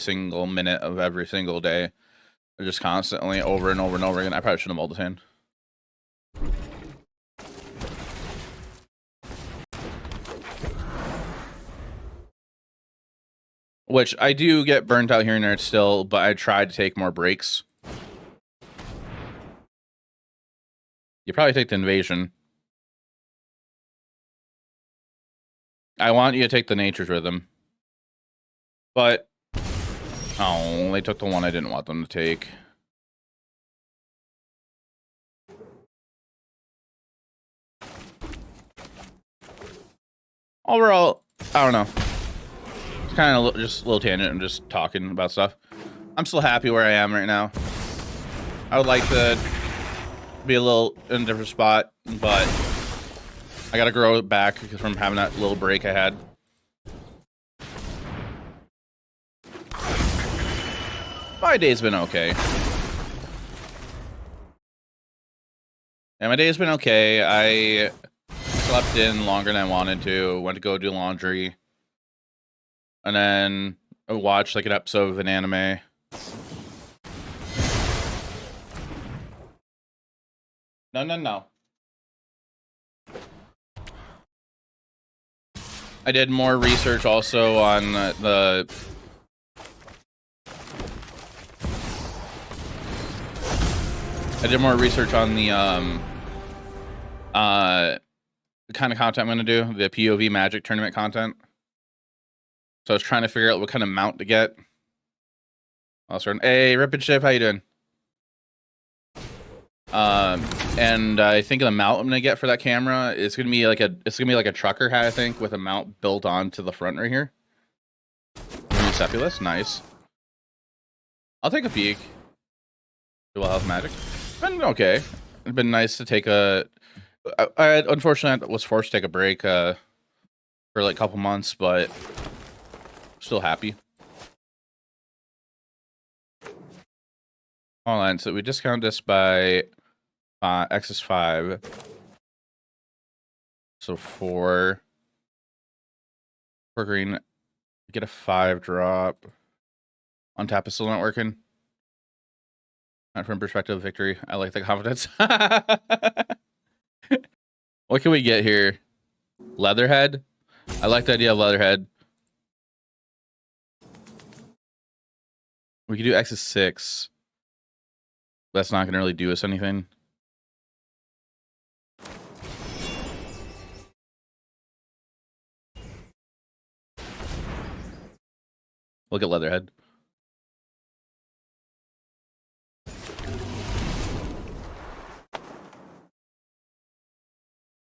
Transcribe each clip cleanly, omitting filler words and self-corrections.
single minute of every single day. Just constantly over and over and over again. I probably shouldn't have molded his hand. Which I do get burnt out here and there still, but I try to take more breaks. You probably take the invasion. I want you to take the Nature's Rhythm. But oh, they took the one I didn't want them to take. Overall, I don't know. It's kind of just a little tangent. I'm just talking about stuff. I'm still happy where I am right now. I would like to be a little in a different spot, but I gotta grow it back from having that little break I had. My day's been okay. Yeah, my day's been okay. I slept in longer than I wanted to. Went to go do laundry. And then I watched like an episode of an anime. No. I did more research also on the kind of content I'm going to do, the POV Magic tournament content. So I was trying to figure out what kind of mount to get. Hey, Ripid Shiv, how you doing? And I think the mount I'm gonna get for that camera is gonna be like a trucker hat, I think, with a mount built onto the front right here. Cephalus, nice. I'll take a peek. Dual health magic. Been okay. It's been nice to take a. I unfortunately was forced to take a break for like a couple months, but still happy. Hold on, so we discount this by X is 5. So 4 green, get a 5 drop. Untap is still not working. Not from perspective of victory. I like the confidence. What can we get here? Leatherhead? I like the idea of Leatherhead. We could do X is 6. That's not going to really do us anything. Look at Leatherhead.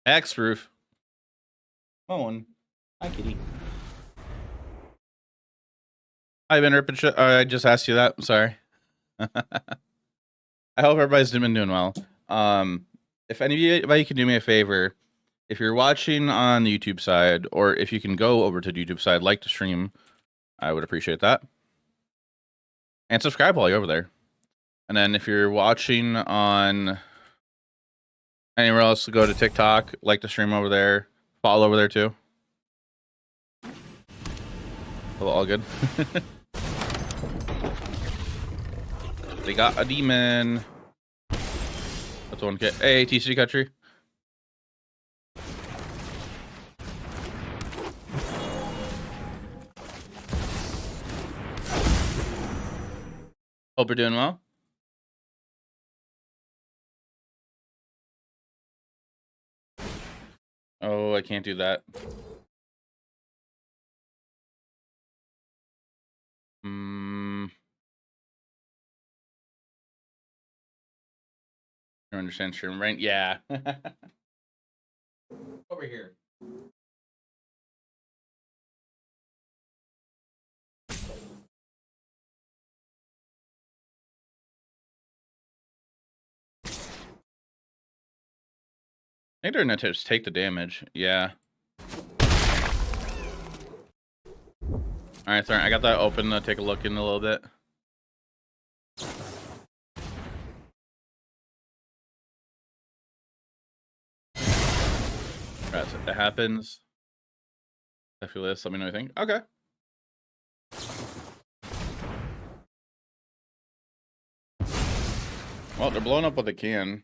X-Roof. Owen. Hi, kitty. Hi, Ben Ripid. I just asked you that. I'm sorry. I hope everybody's been doing well. If anybody can do me a favor, if you're watching on the YouTube side, or if you can go over to the YouTube side, like the stream, I would appreciate that. And subscribe while you're over there. And then if you're watching on anywhere else, go to TikTok, like the stream over there, follow over there too. All good. They got a demon. That's one kit. Hey, TC Country. Hope you're doing well. Oh, I can't do that. I understand stream, right? Yeah. Over here. I think they're gonna just take the damage. Yeah. Alright, sorry, I got that open to take a look in a little bit. Right, so it happens. I feel this, let me know what you think. Okay. Well, they're blowing up what they can.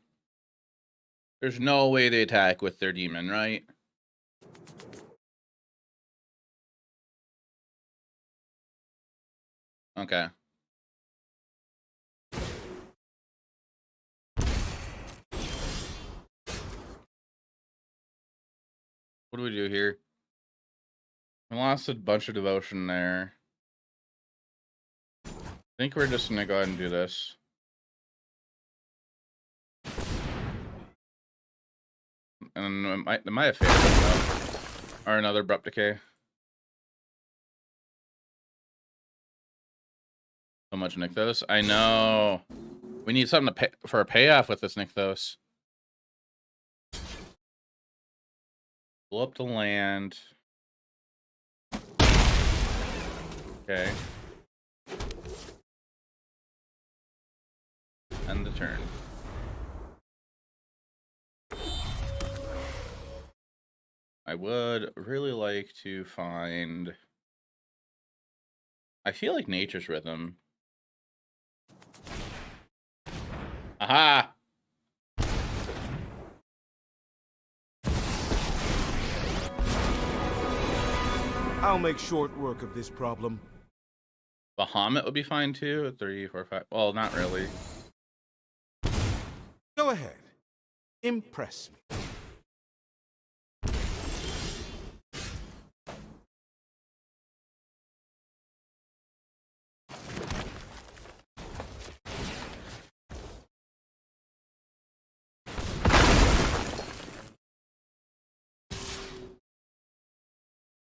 There's no way they attack with their demon, right? Okay. What do we do here? We lost a bunch of devotion there. I think we're just gonna go ahead and do this. And it might have failed us, or another abrupt decay. So much Nykthos. I know. We need something to pay for a payoff with this Nykthos. Blow up the land. Okay. End the turn. I would really like to find... I feel like Nature's Rhythm. Aha! I'll make short work of this problem. Bahamut would be fine too. 3, 4, 5. Well, not really. Go ahead. Impress me.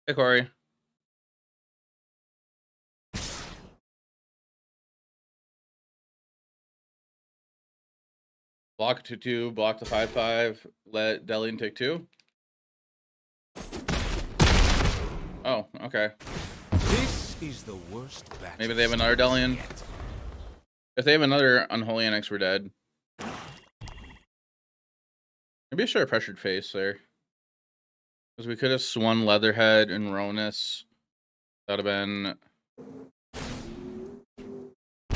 Hey, Corey. Block 2/2, block the 5/5. Let Delian take 2. Oh, okay. This is the worst battle. Maybe they have another Delian. If they have another Unholy Annex, we're dead. Maybe I should have pressured face there. Because we could have swung Leatherhead and Rhonas. That would have been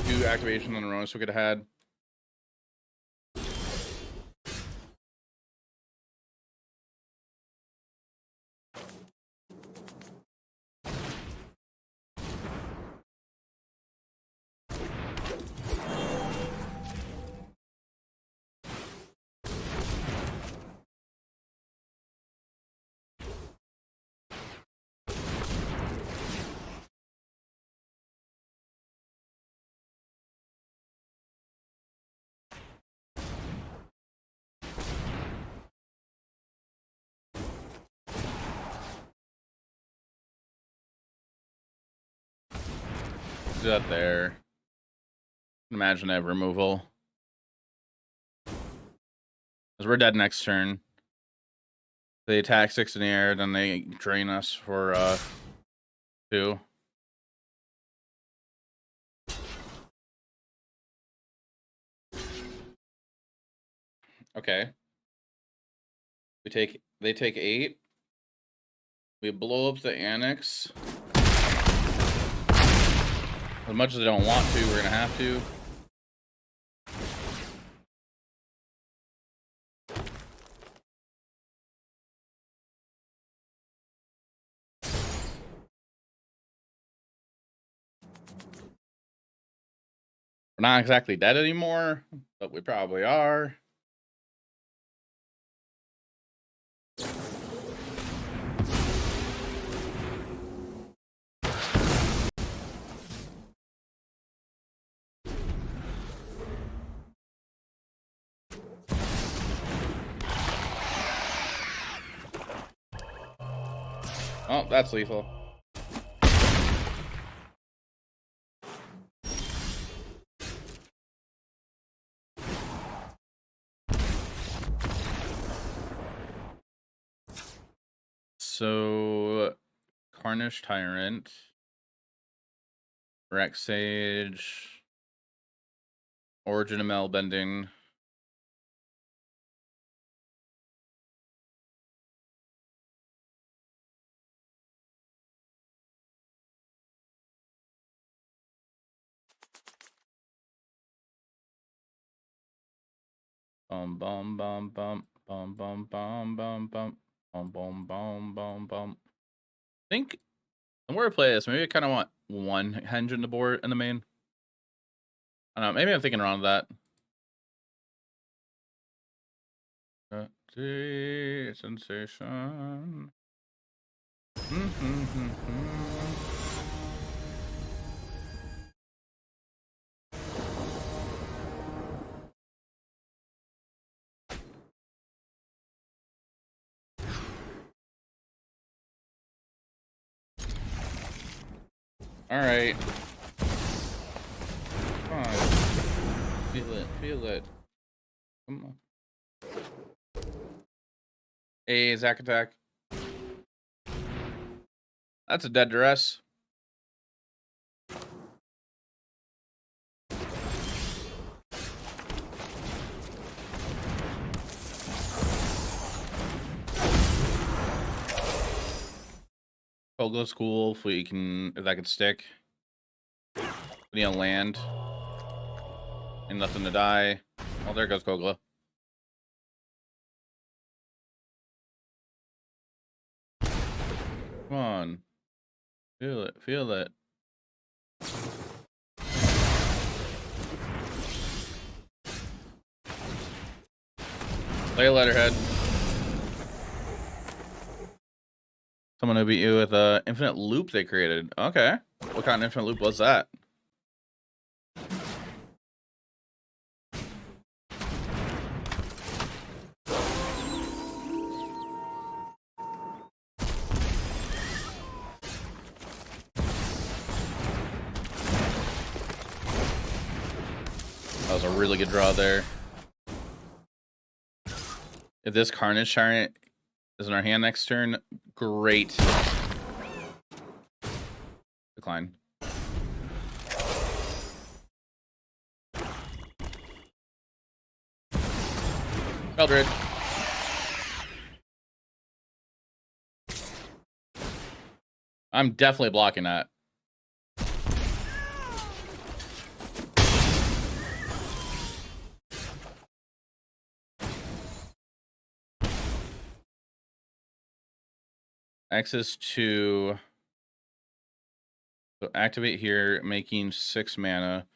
2 activation on the Rhonas we could have had. Do that there. Imagine I have removal. Because we're dead next turn. They attack 6 in the air, then they drain us for 2. Okay. They take 8. We blow up the annex. As much as I don't want to, we're gonna have to. We're not exactly dead anymore, but we probably are. Oh, that's lethal. So, Carnage Tyrant, Reclamation Sage, Origin of Metalbending. Bum bum bum bum bum bum bum bum bum bum bum bum bum bum. I think the more I play this, maybe I kind of want one henge in the board in the main. I don't know. Maybe I'm thinking around that. Sensation. All right. Come on. Feel it. Feel it. Come on. Hey, Zack attack. That's a dead duress. Kogla's cool if we can, if that could stick. We need a land. And nothing to die. Oh, there goes Kogla. Come on. Feel it. Feel it. Play a Leatherhead. Someone who beat you with a infinite loop they created. Okay. What kind of infinite loop was that? That was a really good draw there. If this Carnage Tyrant is in our hand next turn, great. Decline. Eldred. I'm definitely blocking that. Access to, so activate here, making 6 mana.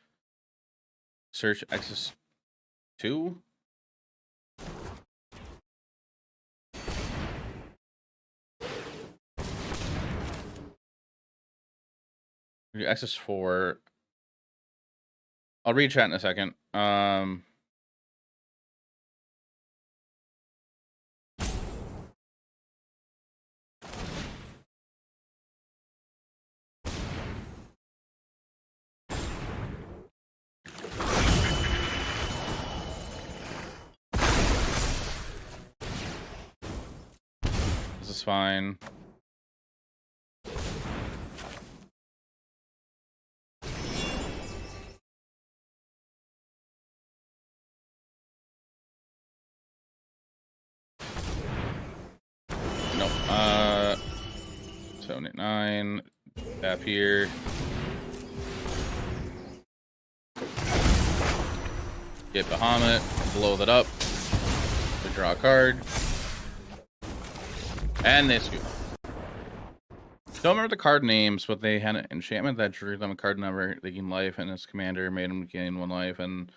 Search access 2. Access 4. I'll read chat in a second. This is fine. Nope. 79. Tap here. Get Bahamut. Blow that up. We draw a card. And they scoop. Don't remember the card names, but they had an enchantment that drew them a card number. They gain life, and his commander made him gain 1 life and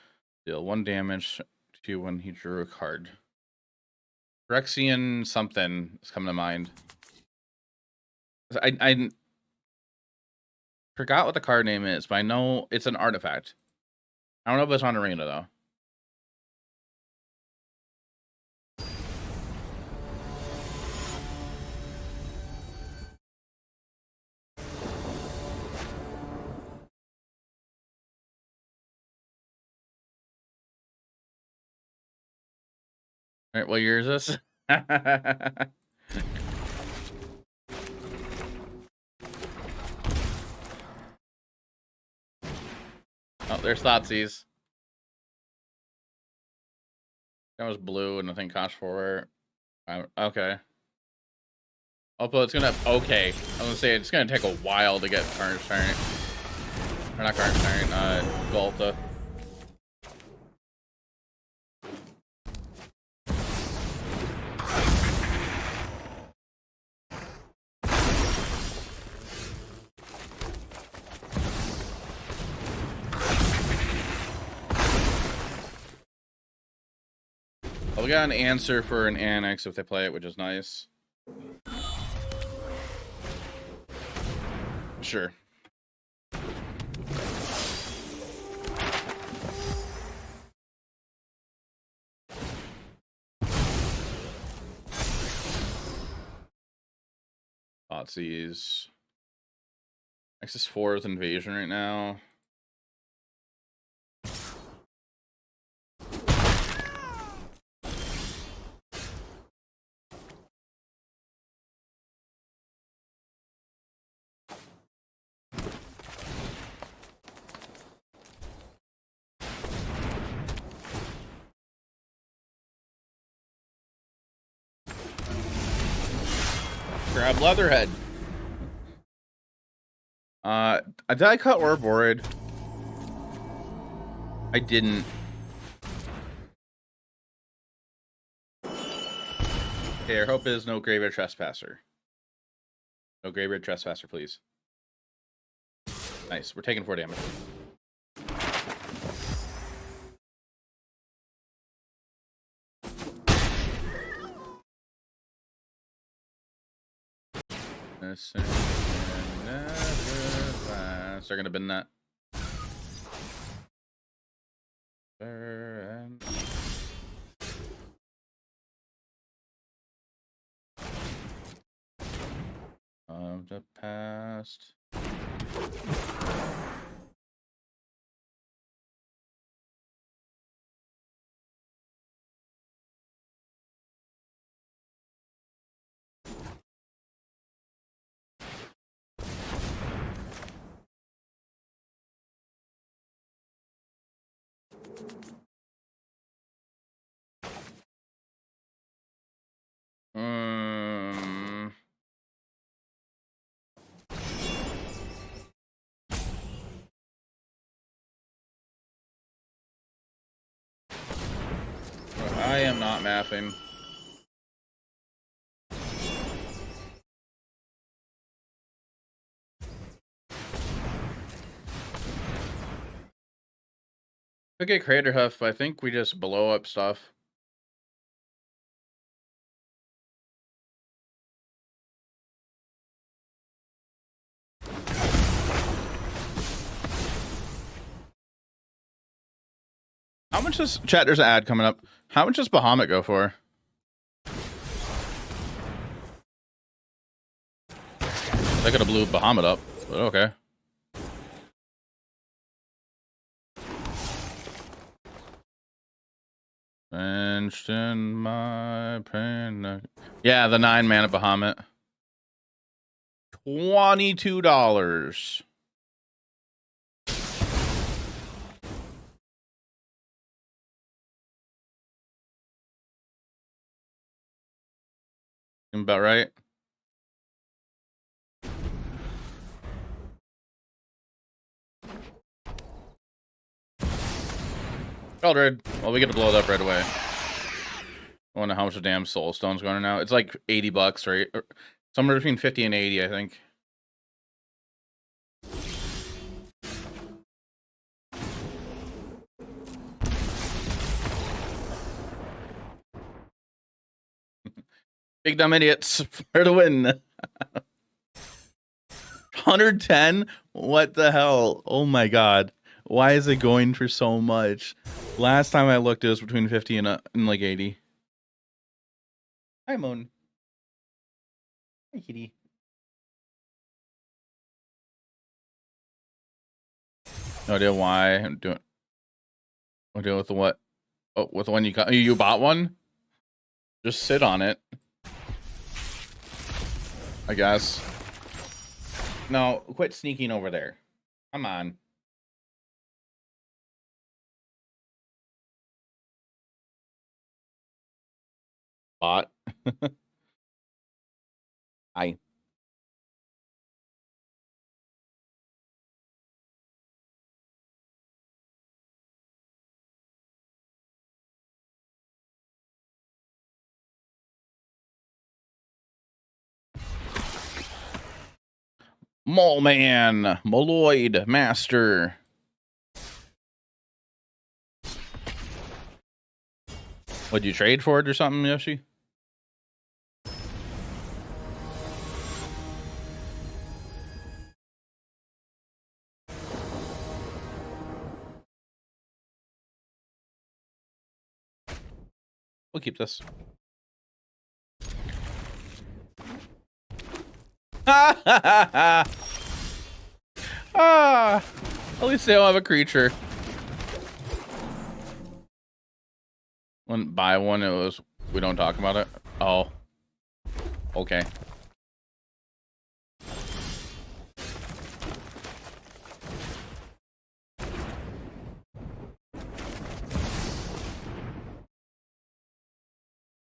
deal 1 damage to when he drew a card. Phyrexian something is coming to mind. I forgot what the card name is, but I know it's an artifact. I don't know if it's on Arena, though. All right, what year is this? Oh, there's Thoughtseas. That was blue and I think cost for okay. Although it's gonna okay. I was gonna say it's gonna take a while to get Carnage Tyrant. Or not Carnage Tyrant, Ghalta. we got an answer for an Annex if they play it, which is nice. Sure. Thoughtseize. Nexus 4 with Invasion right now. Grab Leatherhead. Did I cut Ouroboroid? I didn't. Okay, our hope is no Graveyard Trespasser. No Graveyard Trespasser, please. Nice. We're taking 4 damage. They're gonna bin that. Of the past. I am not mapping. Could get Craterhoof. I think we just blow up stuff. How much does chat? There's an ad coming up. How much does Bahamut go for? I could have blew Bahamut up, but okay. Benched in my pain. Yeah, the 9-mana Bahamut. $22. About right. Eldred. Well, we get to blow it up right away. I wonder how much the damn Soul Stone's going now. It's like $80, right? Or somewhere between 50 and 80, I think. Big dumb idiots for the win. 110? What the hell? Oh my god. Why is it going for so much? Last time I looked, it was between 50 and like 80. Hi, Moon. Hi, kitty. No idea why I'm doing. I'll deal with the what? Oh, with the one you got. You bought one? Just sit on it. I guess. No, quit sneaking over there. Come on. Bot. Hi. Mole Man, Moloid Master. Would you trade for it or something, Yoshi? We'll keep this. Ah, at least they don't have a creature. Wouldn't buy one. It was, we don't talk about it. Oh, okay.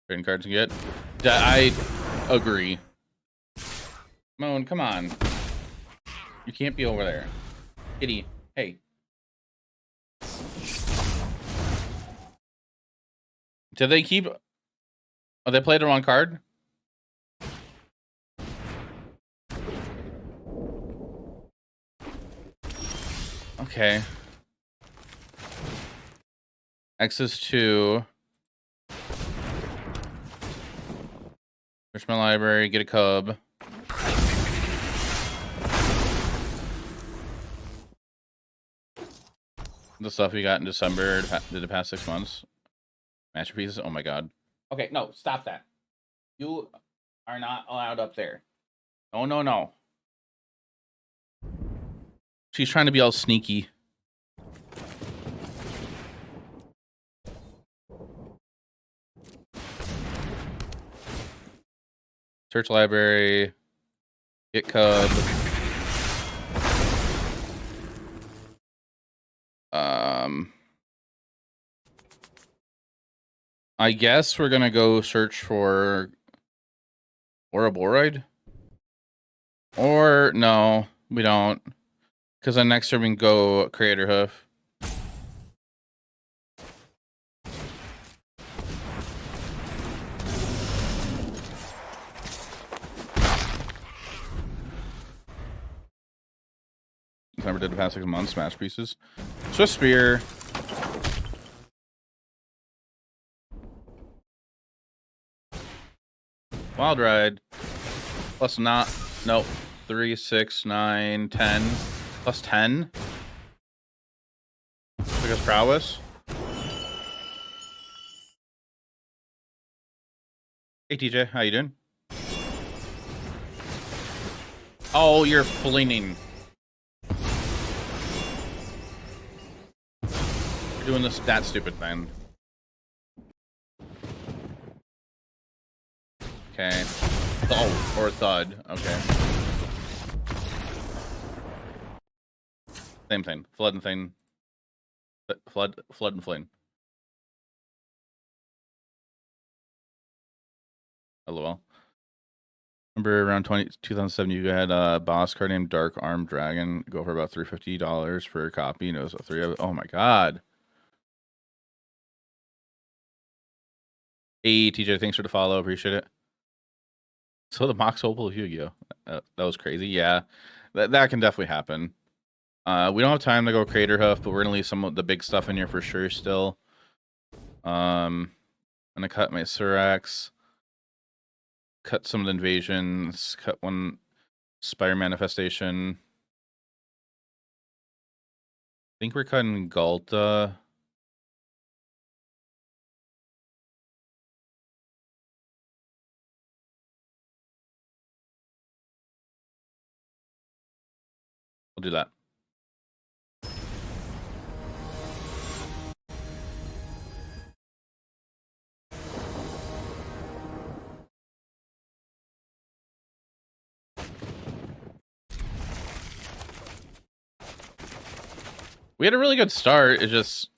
Trading cards you get. I agree. Moan, come on. You can't be over there. Kitty, hey. Did they keep... Oh, they played the wrong card? Okay. X is 2. Search my library, get a cub. The stuff we got in December, did the past 6 months. Masterpieces, oh my god. Okay, no, stop that. You are not allowed up there. No, no, no. She's trying to be all sneaky. Search library. Get cub. I guess we're gonna go search for Ouroboroid. Or no, we don't. Because then next turn we can go Craterhoof. Never did the past 6 months. Masterpieces. Swift Spear. Wild Ride. Plus not. Nope. 3, 6, 9, 10. Plus 10. Because prowess. Hey TJ, how you doing? Oh, you're flinging. You're doing this that stupid thing. Okay. Oh, or a thud. Okay. Same thing. Flood and thing. Flood and flame. LOL. Remember around 2007 you had a boss card named Dark Arm Dragon go for about $350 per copy, and it was a 3 of it. Oh my god. Hey TJ, thanks for the follow, appreciate it. So the Mox Opal of Yu-Gi-Oh! That was crazy. Yeah, that can definitely happen. We don't have time to go Craterhoof, but we're gonna leave some of the big stuff in here for sure still. I'm gonna cut my Surraks. Cut some of the invasions. Cut one Spire Manifestation. I think we're cutting Ghalta. We'll do that. We had a really good start. It's just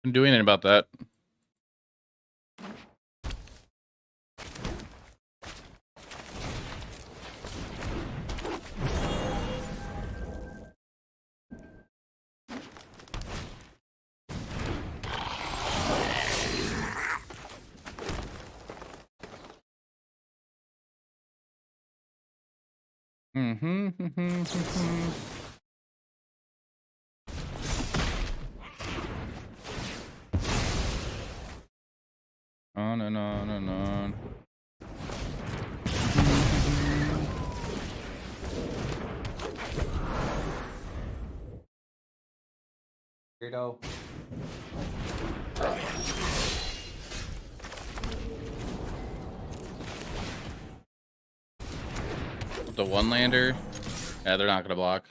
been doing it about that. on and on. Weirdo. The one lander. Yeah, they're not gonna block.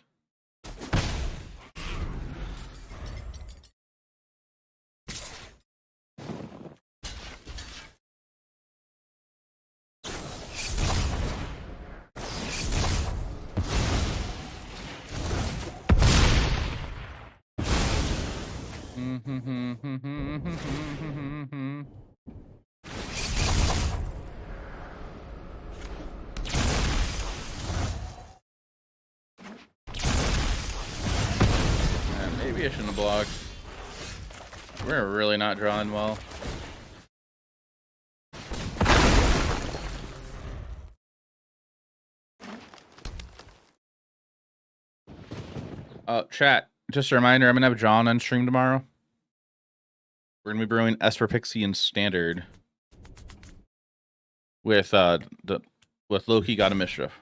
Maybe I shouldn't have blocked. We're really not drawing well. Chat, just a reminder, I'm gonna have John on stream tomorrow. We're gonna be brewing Esper Pixie and Standard with Loki God of Mischief.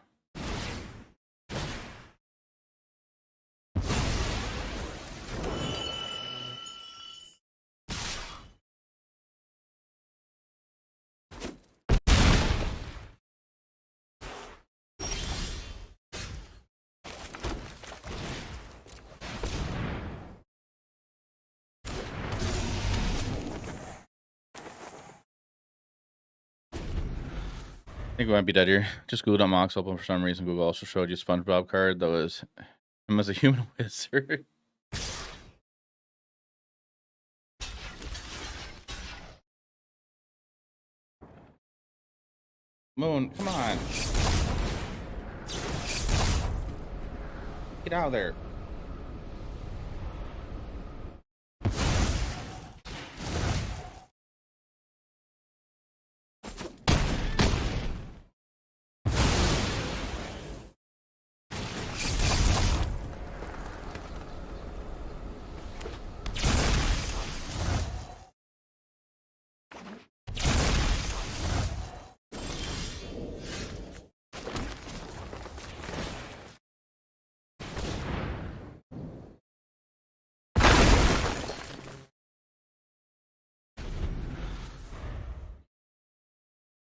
I think we might be dead here. Just Googled on Mox Open for some reason. Google also showed you SpongeBob card that was him as a human wizard. Moon, come on. Get out of there.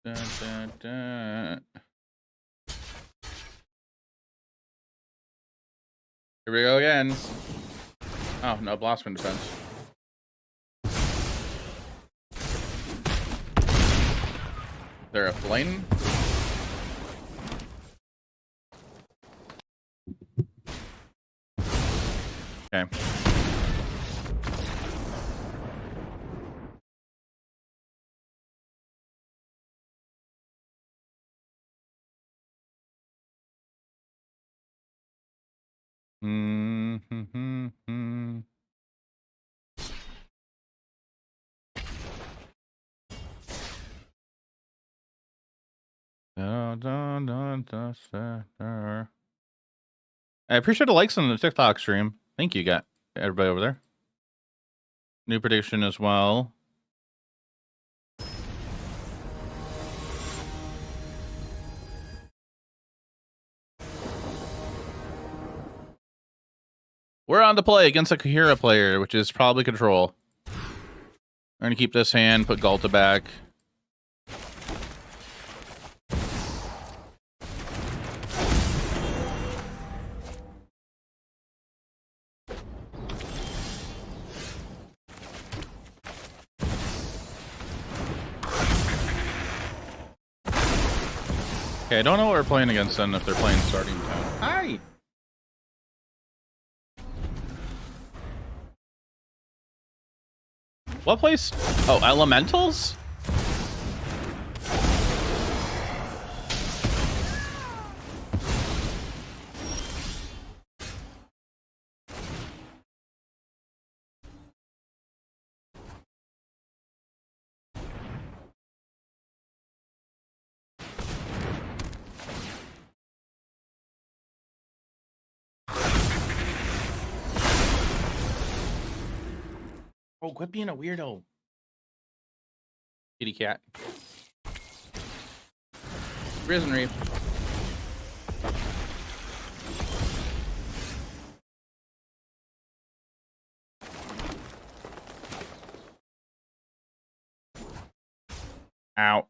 Dun, dun, dun. Here we go again. Oh, no, Blossom defense. They're a flame. Okay. I appreciate the likes on the TikTok stream. Thank you, everybody over there. New prediction as well. We're on to play against a Kahira player, which is probably Control. We're going to keep this hand, put Ghalta back. Okay, I don't know what we're playing against then if they're playing starting town. Hi! What place? Oh, Elementals? Oh, quit being a weirdo. Kitty cat. Risen Reef. Ow.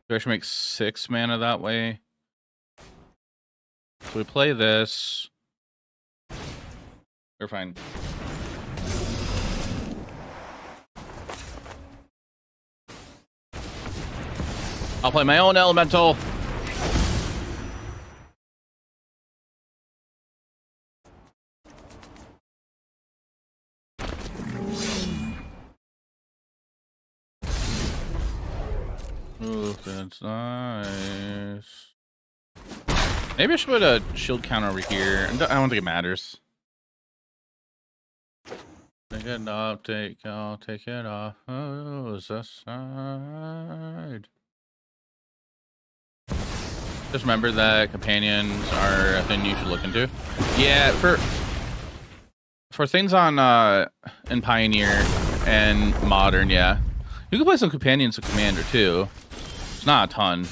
I should make 6 mana that way. So we play this. We're fine. I'll play my own elemental. Ooh, that's nice. Maybe I should put a shield counter over here. I don't think it matters. Take it off, take it off. Oh, it's a side. Just remember that companions are a thing you should look into. Yeah, for things on in Pioneer and Modern, yeah. You can play some companions with Commander too. It's not a ton.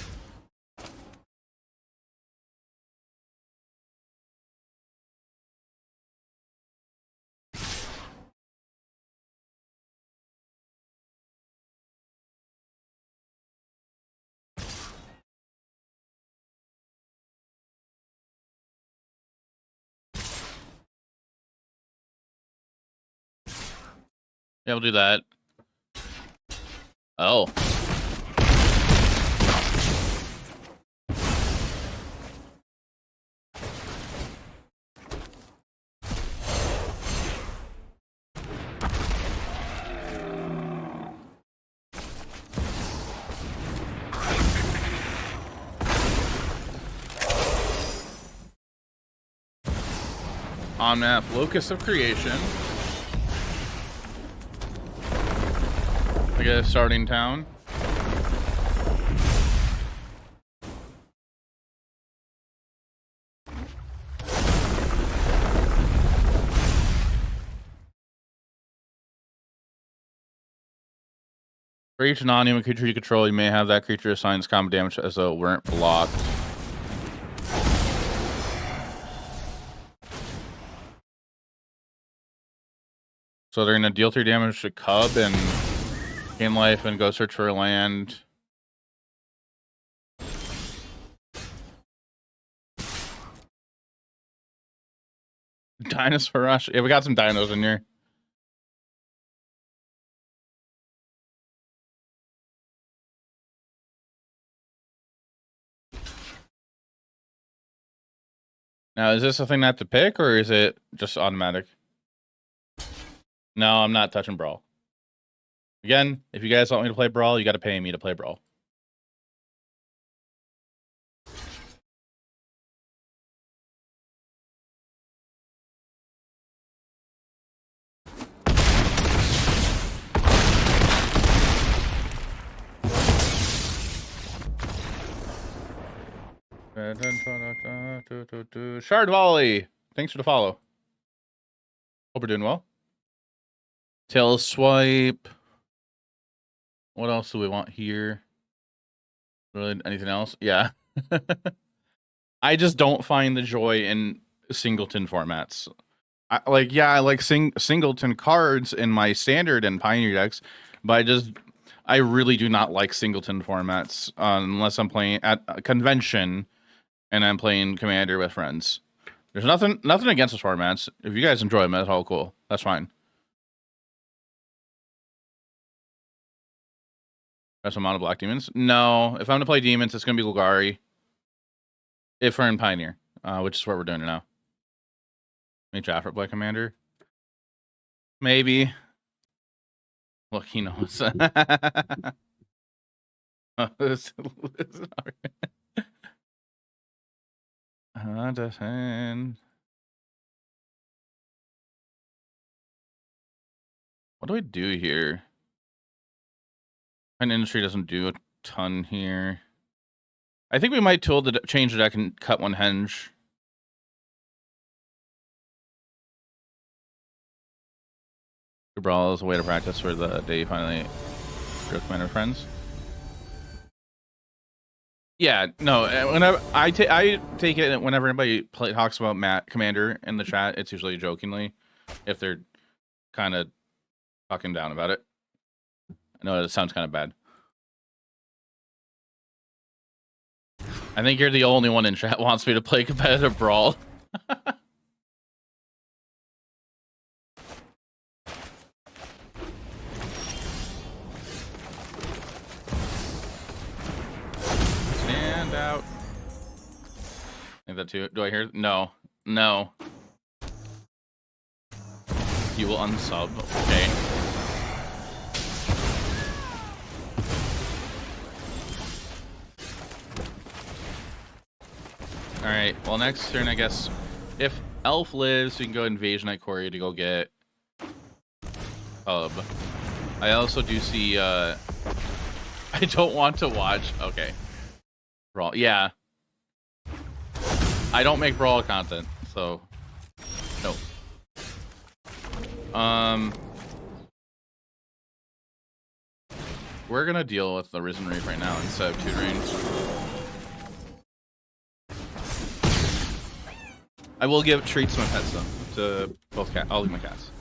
Yeah, we'll do that. Oh. On map, Locus of Creation. I guess starting town. For each non-human creature you control, you may have that creature assigns combat damage as though it weren't blocked. So they're gonna deal 3 damage to Cub and gain life and go search for a land. Dinosaur Rush. Yeah, we got some dinos in here. Now, is this a thing I have to pick, or is it just automatic? No, I'm not touching Brawl. Again, if you guys want me to play Brawl, you got to pay me to play Brawl. Shard Volley. Thanks for the follow. Hope we're doing well. Tail Swipe. What else do we want here? Really, anything else? Yeah. I just don't find the joy in singleton formats. I like singleton cards in my standard and Pioneer decks, but I really do not like singleton formats unless I'm playing at a convention and I'm playing Commander with friends. There's nothing against those formats. If you guys enjoy them, that's all cool. That's fine. Got some mono black demons? No. If I'm gonna play demons, it's gonna be Lugari. If we're in Pioneer, which is what we're doing now. May Jaffert play Commander? Maybe. Look, he knows. What do we do here? An industry doesn't do a ton here. I think we might change the deck and cut 1 Henge. Brawl is a way to practice for the day you finally real commander friends. Yeah, no. Whenever I take it whenever anybody talks about Commander in the chat, it's usually jokingly, if they're kind of talking down about it. I know it sounds kind of bad. I think you're the only one in chat wants me to play competitive Brawl. Stand out. I think that too. Do I hear? No. No. You will unsub. Okay. Alright, well next turn I guess if Elf lives we can go Invasion of Ikoria to go get Cub. I also do see I don't want to watch Brawl. Yeah. I don't make Brawl content, so no. We're gonna deal with the Risen Reef right now instead of tutoring. I will give treats to my pets though. To both cats. I'll leave my cats.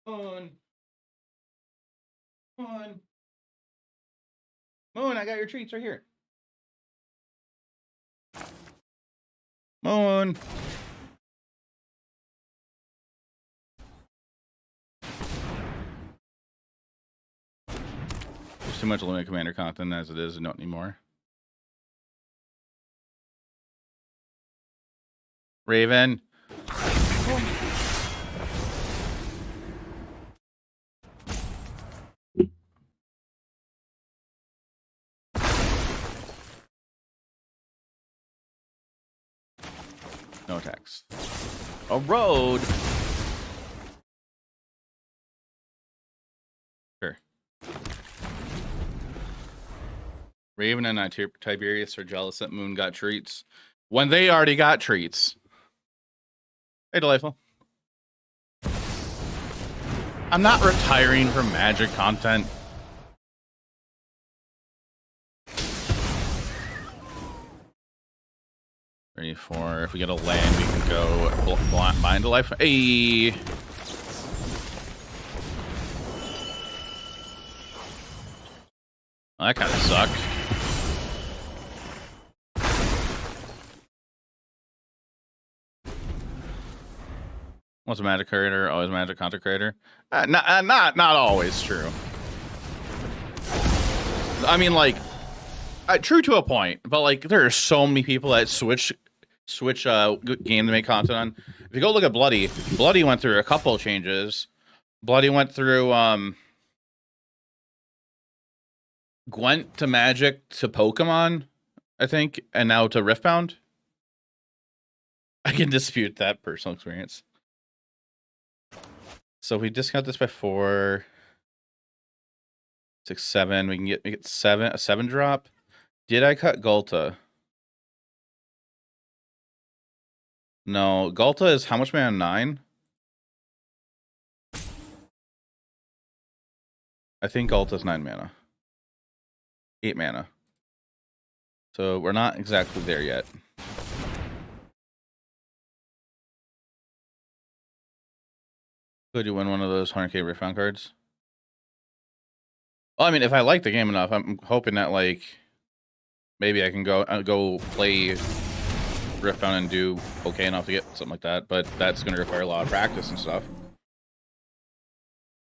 Moon. Moon. Moon, I got your treats right here. Moon. There's too much limited commander content as it is, not anymore. Raven. No attacks. A road. Sure. Raven and Tiberius are jealous that Moon got treats when they already got treats. Hey, Delightful. I'm not retiring from Magic content. Three, four. If we get a land, we can go bind a life. Hey. Well, that kind of sucked. What's a magic creator? Always a magic content creator? Not always true. I mean, like, true to a point, but like, there are so many people that switch game to make content on. If you go look at Bloody went through a couple of changes. Bloody went through Gwent to Magic to Pokemon, I think, and now to Riftbound. I can dispute that personal experience. So if we discount this by 4, 6, 7, we can get a 7 drop. Did I cut Ghalta? No, Ghalta is how much mana? 9? I think Ghalta's 9 mana. 8 mana. So we're not exactly there yet. Could you win one of those 100k Riftbound cards? Well, I mean, if I like the game enough, I'm hoping that, like, maybe I can go play Riftbound and do okay enough to get something like that, but that's going to require a lot of practice and stuff.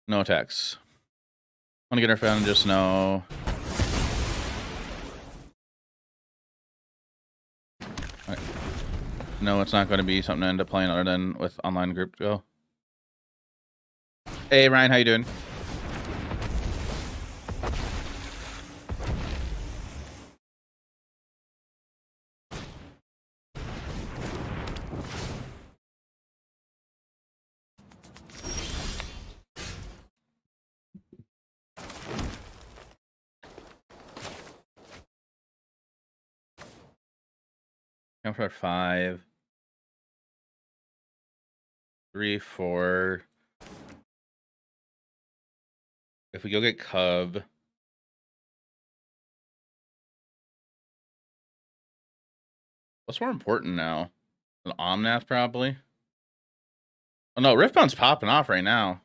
No attacks. Want to get Riftbound and just know. Right. No, it's not going to be something to end up playing other than with online group go. Hey Ryan, how you doing? Count for 5. 3, 4. If we go get Cub. What's more important now? An Omnath, probably. Oh no, Riftbound's popping off right now.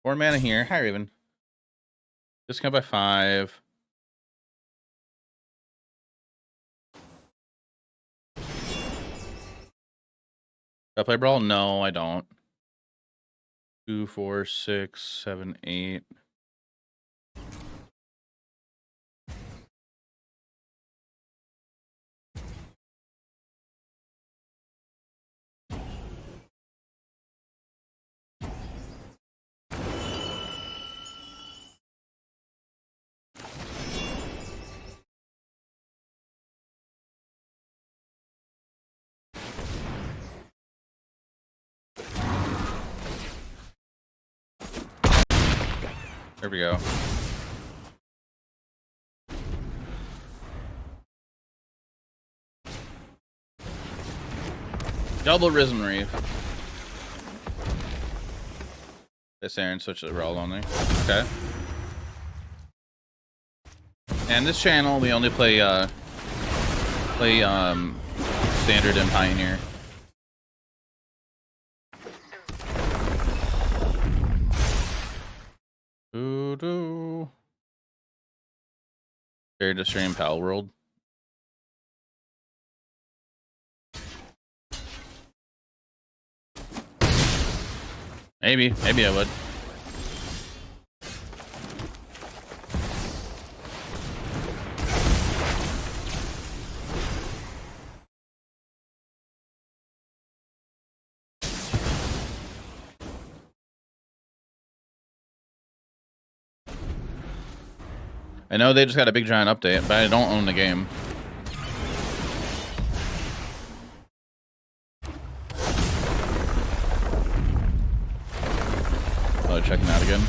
4 mana here. Hi, Raven. Discount by 5. Do I play Brawl? No, I don't. 2, 4, 6, 7, 8. There we go. Double Risen Reef. This Aaron switch to Brawl only. Okay. And this channel we only play Standard and Pioneer. Doo-doo. Here to stream Pal World. Maybe I would. I know they just got a big giant update, but I don't own the game. Probably checking out again.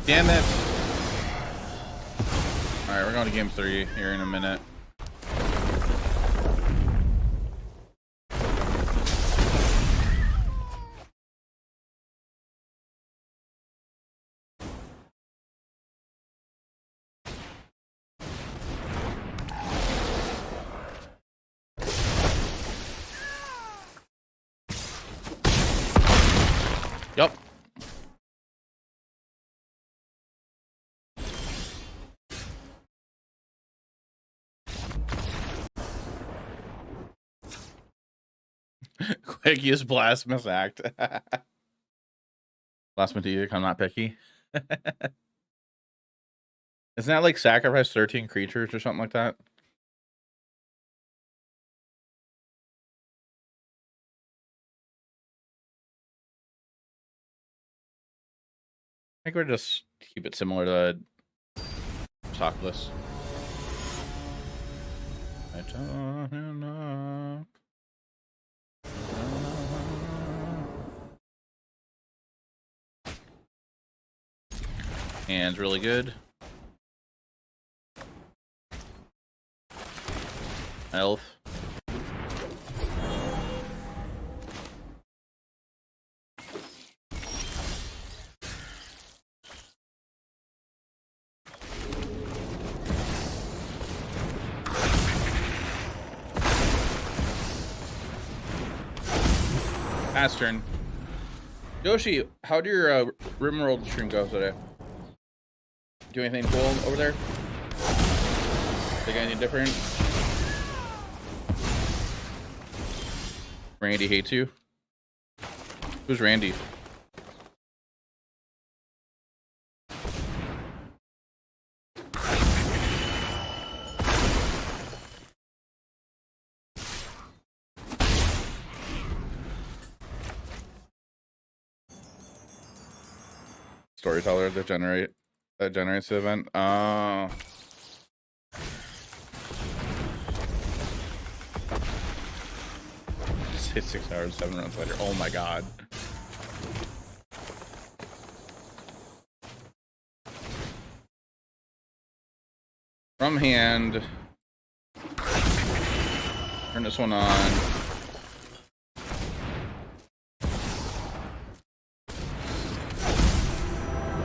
Damn it. Alright, we're going to game 3 here in a minute. Yup. Quick use Blasphemous Act. Blasphemous Edict, I'm not picky. Isn't that like sacrifice 13 creatures or something like that? I think we're just keep it similar to Talkless. I don't know. Hand's really good. Elf. Pass turn. Yoshi, how did your Rimworld stream go today? Do anything cool over there? Think anything different? Randy hates you. Who's Randy? Storyteller that generates the event. 6 hours, 7 rounds later. Oh my god. From hand. Turn this one on.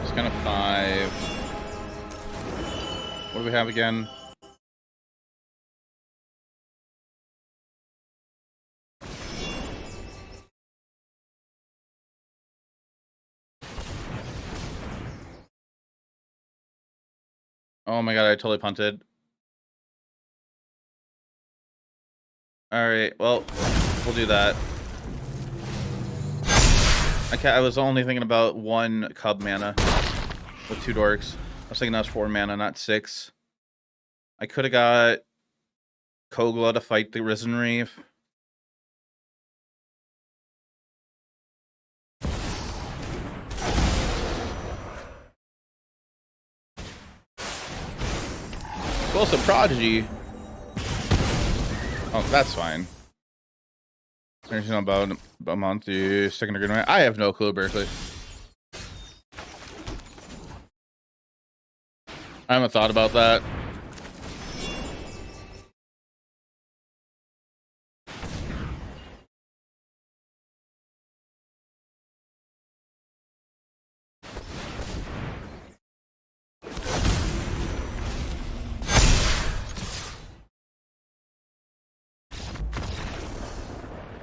It's kind of 5. What do we have again? Oh my god, I totally punted. Alright, well, we'll do that. I was only thinking about 1 cub mana with 2 dorks. I was thinking that was 4 mana, not 6. I could have got Kogla to fight the Risen Reef. Well, some Prodigy. Oh, that's fine. Anything about a month, you second degree? I have no clue, Berkeley. I haven't thought about that.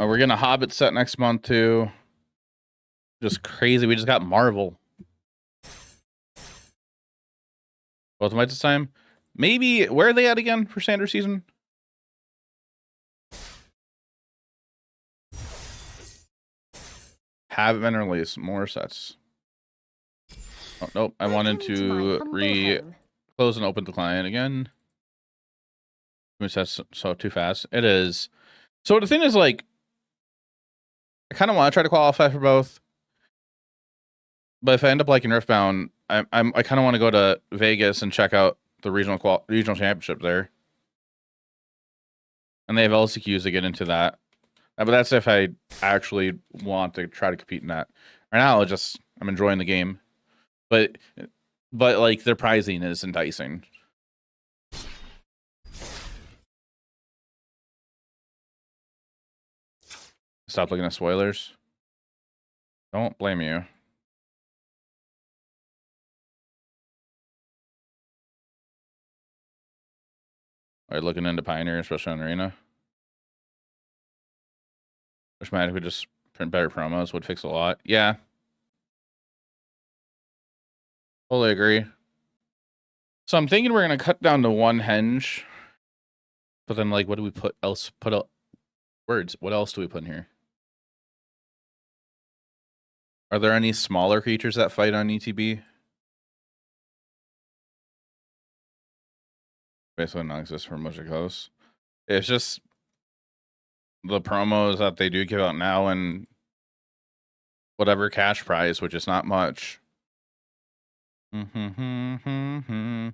Oh, we're getting a Hobbit set next month too. Just crazy. We just got Marvel. Both might this time. Maybe where are they at again for standard season? Haven't been released. More sets. Oh nope. I wanted to close and open the client again. Sets so too fast. It is. So the thing is, like, I kind of want to try to qualify for both, but if I end up liking Earthbound, I kind of want to go to Vegas and check out the regional championship there, and they have LCQs to get into that. But that's if I actually want to try to compete in that. Right now, I'm enjoying the game, but like their pricing is enticing. Stop looking at spoilers. Don't blame you. Alright, looking into Pioneer, especially on Arena. Wish Magic would just print better promos, would fix a lot. Yeah. Totally agree. So I'm thinking we're gonna cut down to 1 henge. But then, like, what do we put else? Words. What else do we put in here? Are there any smaller creatures that fight on ETB? Basically not exist for Nykthos. It's just the promos that they do give out now and whatever cash prize, which is not much. The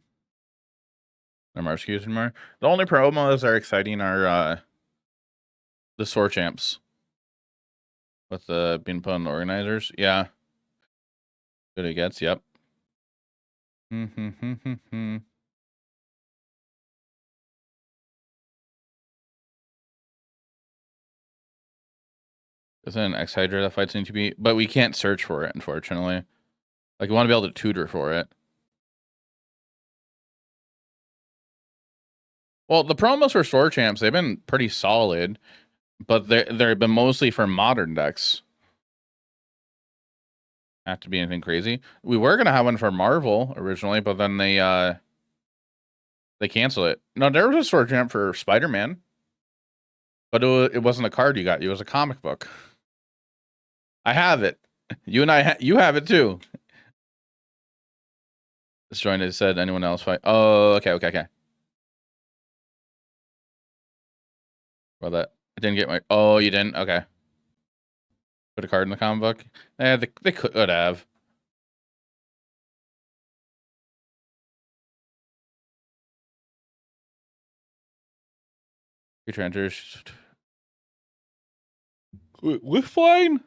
excuse more. The only promos that are exciting are the Sword Champs with the being put on the organizers. Yeah. Good it gets, yep. Isn't an X Hydra that fights in ETB? But we can't search for it, unfortunately. Like, we want to be able to tutor for it. Well, the promos for Sword Champs, they've been pretty solid, but they've been mostly for modern decks. Have to be anything crazy. We were gonna have one for Marvel originally, but then they canceled it. No, there was a Sword Champ for Spider-Man, but it wasn't a card you got. It was a comic book. I have it. You and you have it too. This joint has said anyone else fight. Oh, okay. Well, that I didn't get my. Oh, you didn't. Okay. Put a card in the comic book. They could have. Creature enters. With flying?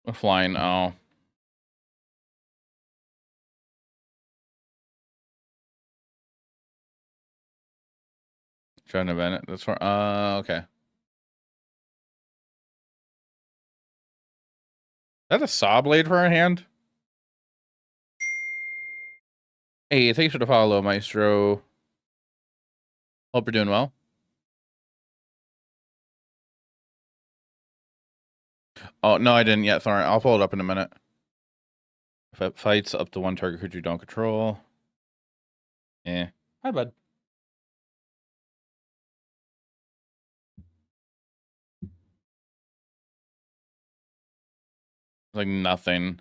With flying, oh. Trying to event it. That's for okay. Is that a saw blade for our hand? Hey, thanks for the follow, Maestro. Hope you're doing well. Oh, no, I didn't yet, Thorin. I'll pull it up in a minute. If it fights up to one target creature you don't control. Eh. Hi, bud. Like nothing.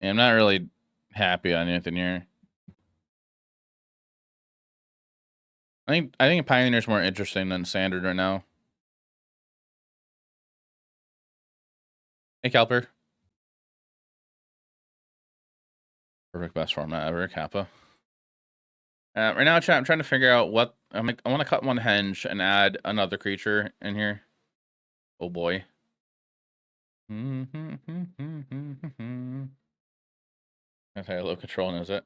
Yeah, I'm not really happy on anything here. I think Pioneer's more interesting than Standard right now. Hey, Calper. Perfect best format ever, Kappa. Right now, chat, I'm trying to figure out what I want to cut one henge and add another creature in here. Oh boy. That's how low control, is it?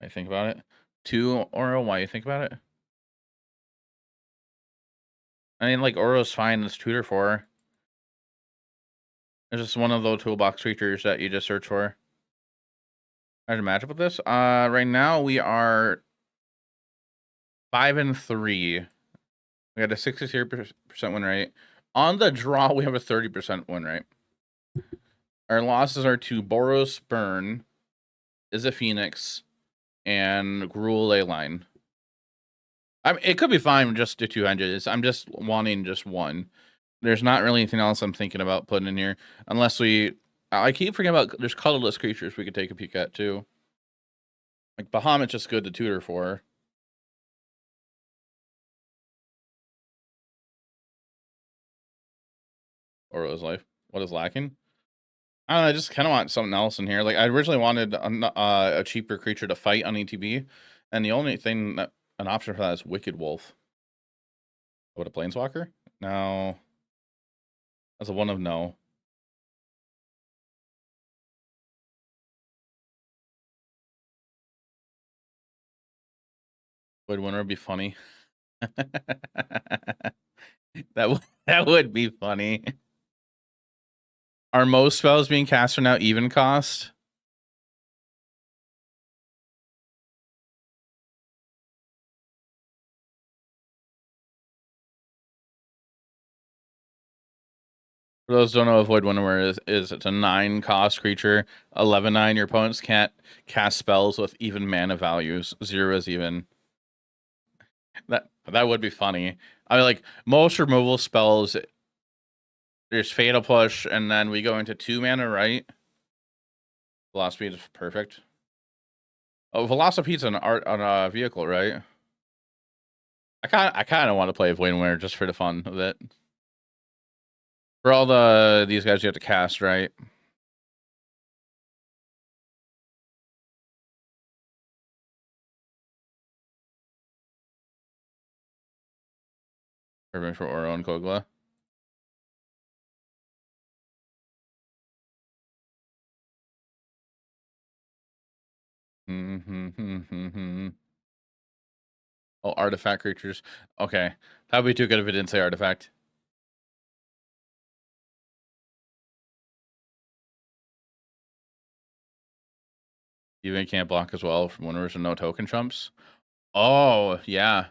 I think about it. 2 Oro, why you think about it? I mean, like, Oro's fine. It's tutor for. It's just one of those toolbox creatures that you just search for. How to match up with this? Right now we are 5-3. We got a 63% win rate. On the draw, we have a 30% win rate. Our losses are to Boros Burn, Is a Phoenix, and Gruul Leyline. I mean, it could be fine with just the 2 henges. I'm just wanting just one. There's not really anything else I'm thinking about putting in here. Unless we... I keep forgetting about... There's colorless creatures we could take a peek at, too. Like, Bahamut's just good to tutor for. Oro's life. What is lacking? I don't know, I just kind of want something else in here. Like, I originally wanted a cheaper creature to fight on ETB, and the only thing that an option for that is Wicked Wolf. What, a Planeswalker? No. That's a one of no. Would winner be funny? that would be funny. Are most spells being cast are now even cost? For those who don't know what Void Winnower is it's a 9 cost creature. 11/9, your opponents can't cast spells with even mana values. 0 is even. That would be funny. I mean, like, most removal spells, there's Fatal Push, and then we go into 2 mana, right? Velocity is perfect. Oh, Velocipede's on a vehicle, right? I kind of want to play Void Winnower just for the fun of it. For all these guys you have to cast, right? Perfect for Oro and Kogla. Oh, artifact creatures. Okay. That would be too good if it didn't say artifact. Even can't block as well from winners and no token trumps. Oh, yeah.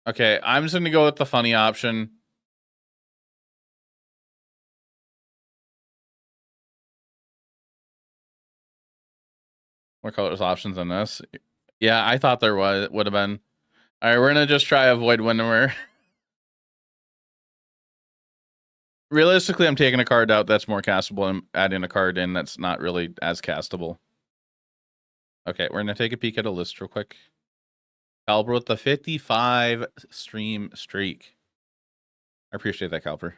Okay, I'm just going to go with the funny option. What colors options on this? Yeah, I thought there would have been. All right, we're going to just try Avoid Winnower. Realistically, I'm taking a card out that's more castable and adding a card in that's not really as castable. Okay, we're going to take a peek at a list real quick. Caliber with the 55 stream streak. I appreciate that, Calper.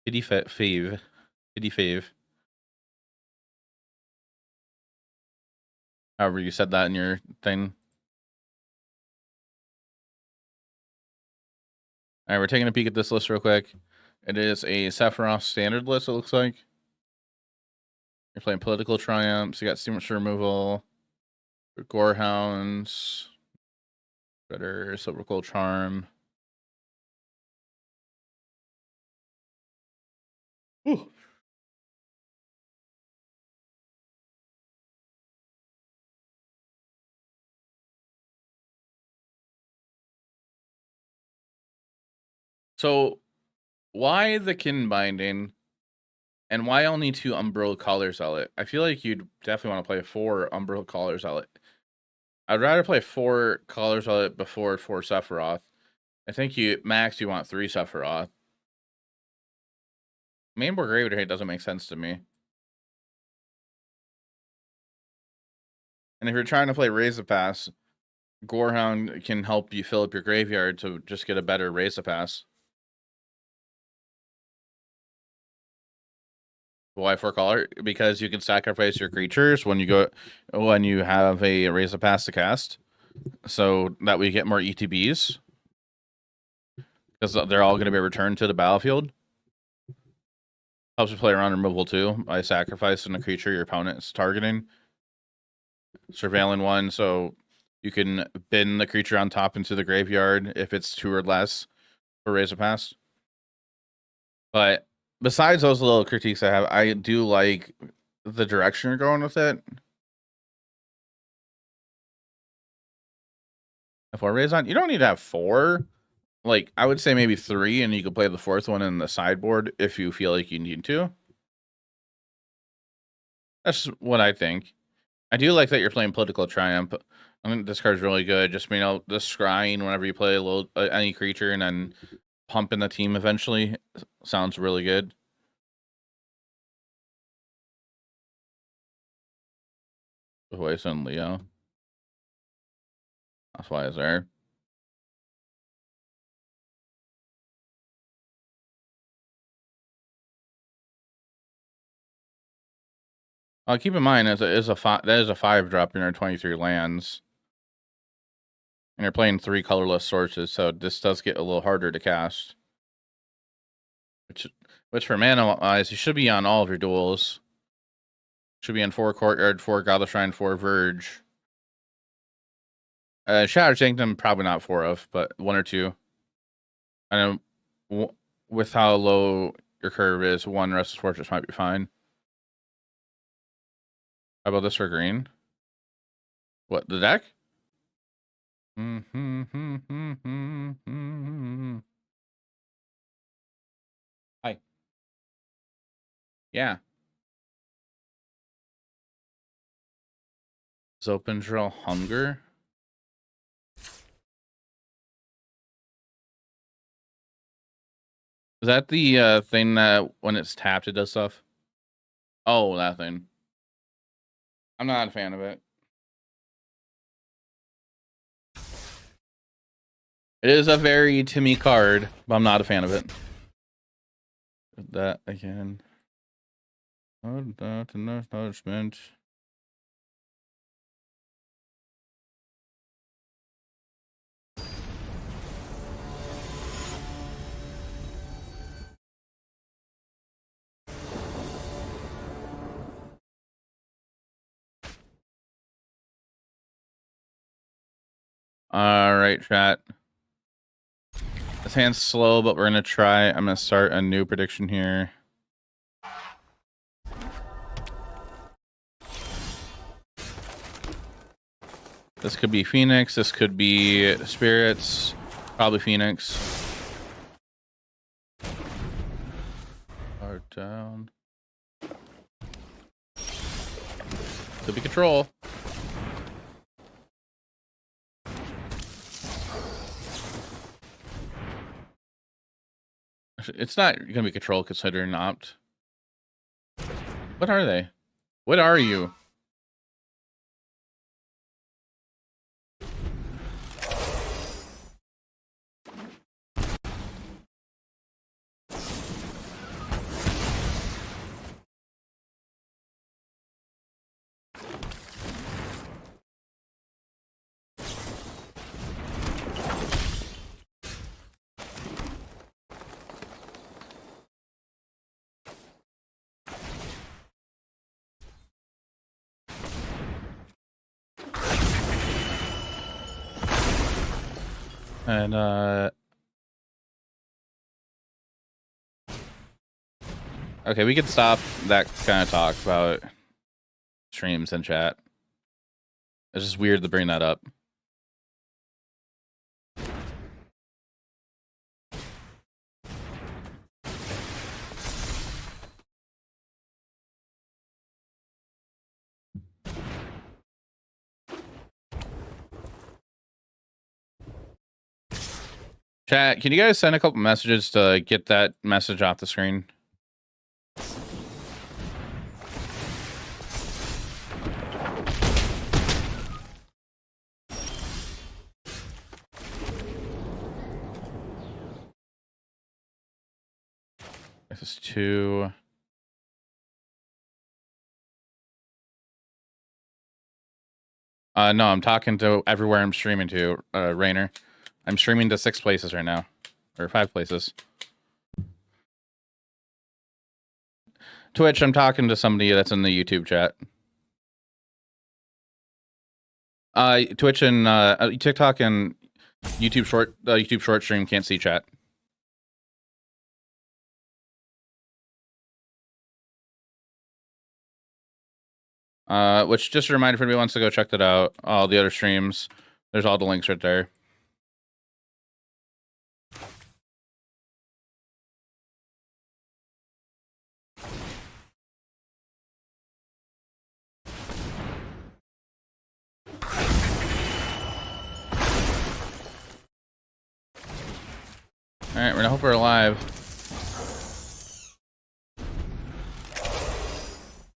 Pity fave. Pity fave. However you said that in your thing. All right, we're taking a peek at this list real quick. It is a Sephiroth standard list, it looks like. You're playing Political Triumphs. You got Signature Removal, Gorehounds, Better, Silver Gold Charm. Ooh. So, why the kin binding, and why only 2 Umbral Collar Zealot? I feel like you'd definitely want to play 4 Umbral Collar Zealot. I'd rather play 4 Collar Zealot before 4 Sephiroth. I think you want 3 Sephiroth. Mainboard Gravedigger hate doesn't make sense to me. And if you're trying to play Raise the Pass, Gorehound can help you fill up your graveyard to just get a better Raise the Pass. Why 4 color? Because you can sacrifice your creatures when you have a Raise the Pass to cast. So that way you get more ETBs. Because they're all going to be returned to the battlefield. Helps you play around removal too by sacrificing a creature your opponent's targeting. Surveilling one, so you can bin the creature on top into the graveyard if it's 2 or less for Raise a Pass. But besides those little critiques I have, I do like the direction you're going with it. If I raise on, you don't need to have 4. Like, I would say maybe 3, and you could play the 4th one in the sideboard if you feel like you need to. That's what I think. I do like that you're playing Political Triumph. I think this card's really good. Just, you know, the scrying whenever you play a little any creature and then pumping the team eventually sounds really good. Voice and Leo. That's why it's there. Keep in mind, that is a 5-drop in our 23 lands. And you're playing 3 colorless sources, so this does get a little harder to cast. Which for mana-wise, you should be on all of your duels. Should be on 4 Courtyard, 4 Ghalta Shrine, 4 Verge. Shattered Sanctum, probably not 4 of, but 1 or 2. I know with how low your curve is, 1 Restless Fortress might be fine. How about this for green? What, the deck? Hi. Yeah. Zopendrel Hunger. Is that the thing that when it's tapped it does stuff? Oh, that thing. I'm not a fan of it. It is a very Timmy card, but I'm not a fan of it. That again. Acknowledgement. All right, chat. This hand's slow, but we're gonna try. I'm gonna start a new prediction here. This could be Phoenix. This could be Spirits. Probably Phoenix. Hard down. Could be Control. It's not going to be Control considering Opt. What are they? What are you? And okay, we can stop that kind of talk about streams and chat. It's just weird to bring that up. Chat, can you guys send a couple messages to get that message off the screen? This is 2. No, I'm talking to everywhere I'm streaming to, Rainer. I'm streaming to 6 places right now. Or 5 places. Twitch, I'm talking to somebody that's in the YouTube chat. Twitch and TikTok and YouTube short stream can't see chat. Which, just a reminder for anybody who wants to go check that out. All the other streams, there's all the links right there. All right, we're gonna hope we're alive.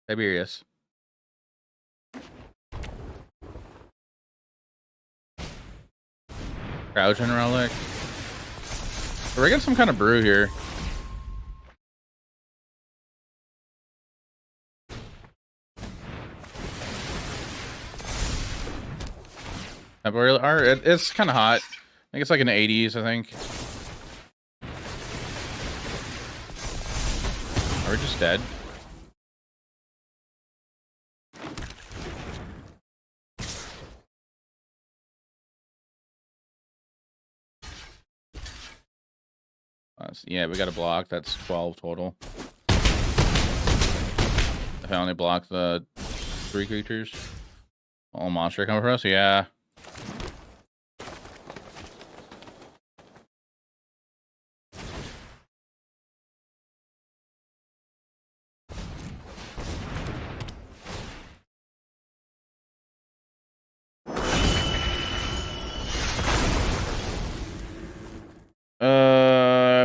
Tiberius. Crowdgen relic. We're getting some kind of brew here. It's kind of hot. I think it's like in the 80s, I think. Are we just dead? Yeah, we got a block. That's 12 total. I only blocked the 3 creatures. All monster coming for us? Yeah.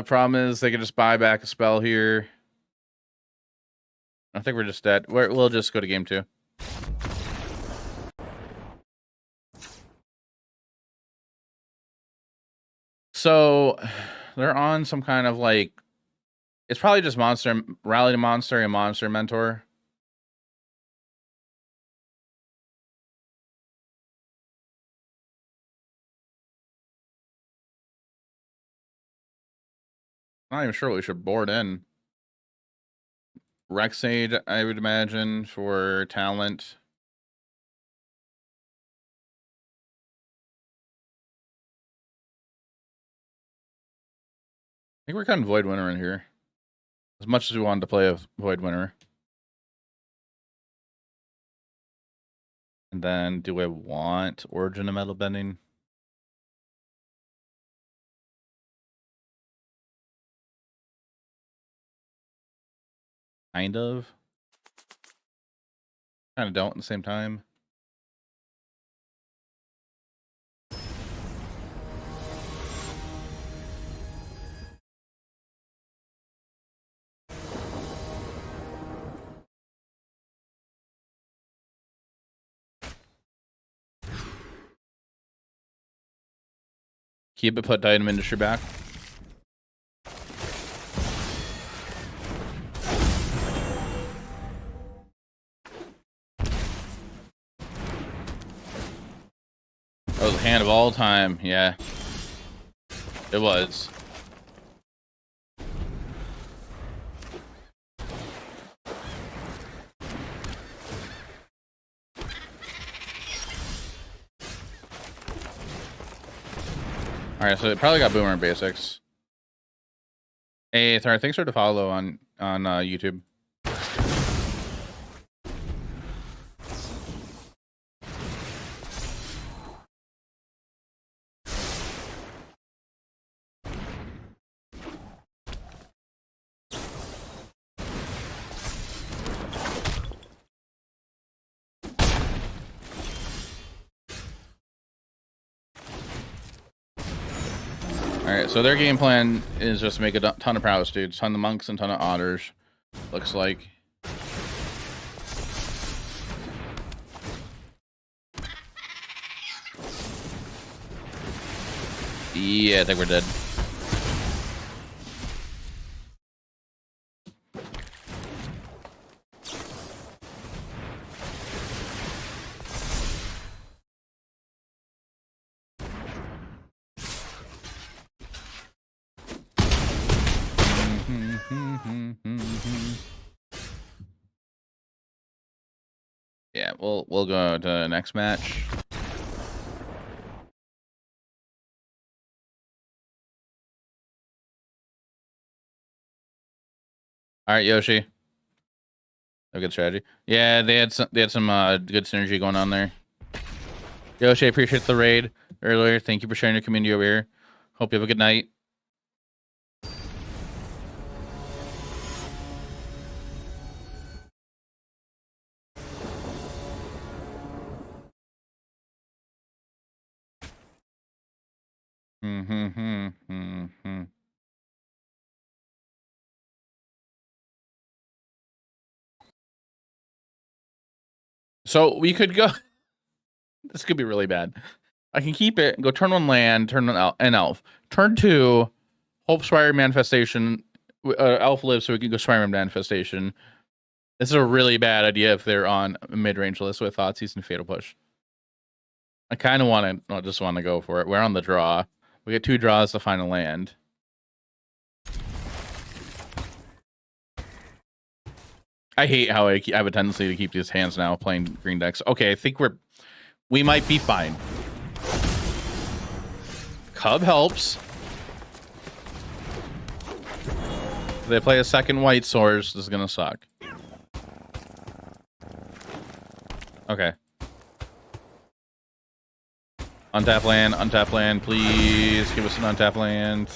Problem is they can just buy back a spell here. I think we're just dead. We'll just go to game 2. So they're on some kind of like, it's probably just monster, rally to monster and monster mentor. I'm not even sure what we should board in. Rexade, I would imagine, for talent. I think we're cutting Void Winter in here. As much as we wanted to play a Void Winter. And then, do I want Origin of Metalbending? Kind of. Kind of don't at the same time. Keep it, put Titan Industry back. That was the hand of all time, yeah. It was. All right, so it probably got Boomer Basics. Hey, Thar, thanks for the follow on YouTube. Alright, so their game plan is just to make a ton of prowess dudes. Ton of monks and ton of otters. Looks like. Yeah, I think we're dead. Yeah, we'll go to the next match. All right, Yoshi. A good strategy. Yeah, they had some good synergy going on there. Yoshi, I appreciate the raid earlier. Thank you for sharing your community over here. Hope you have a good night. So we could go. This could be really bad. I can keep it and go turn 1 land, turn 1 an elf. Turn 2, Hope Spire Manifestation. Elf lives, so we can go Spire Manifestation. This is a really bad idea if they're on a mid-range list with Thoughtseize and Fatal Push. I kind of want to, just want to go for it. We're on the draw. We get 2 draws to find a land. I hate how I have a tendency to keep these hands now playing green decks. Okay, I think we might be fine. Cub helps. If they play a second white source, this is gonna suck. Okay. Untap land, please give us an untap land.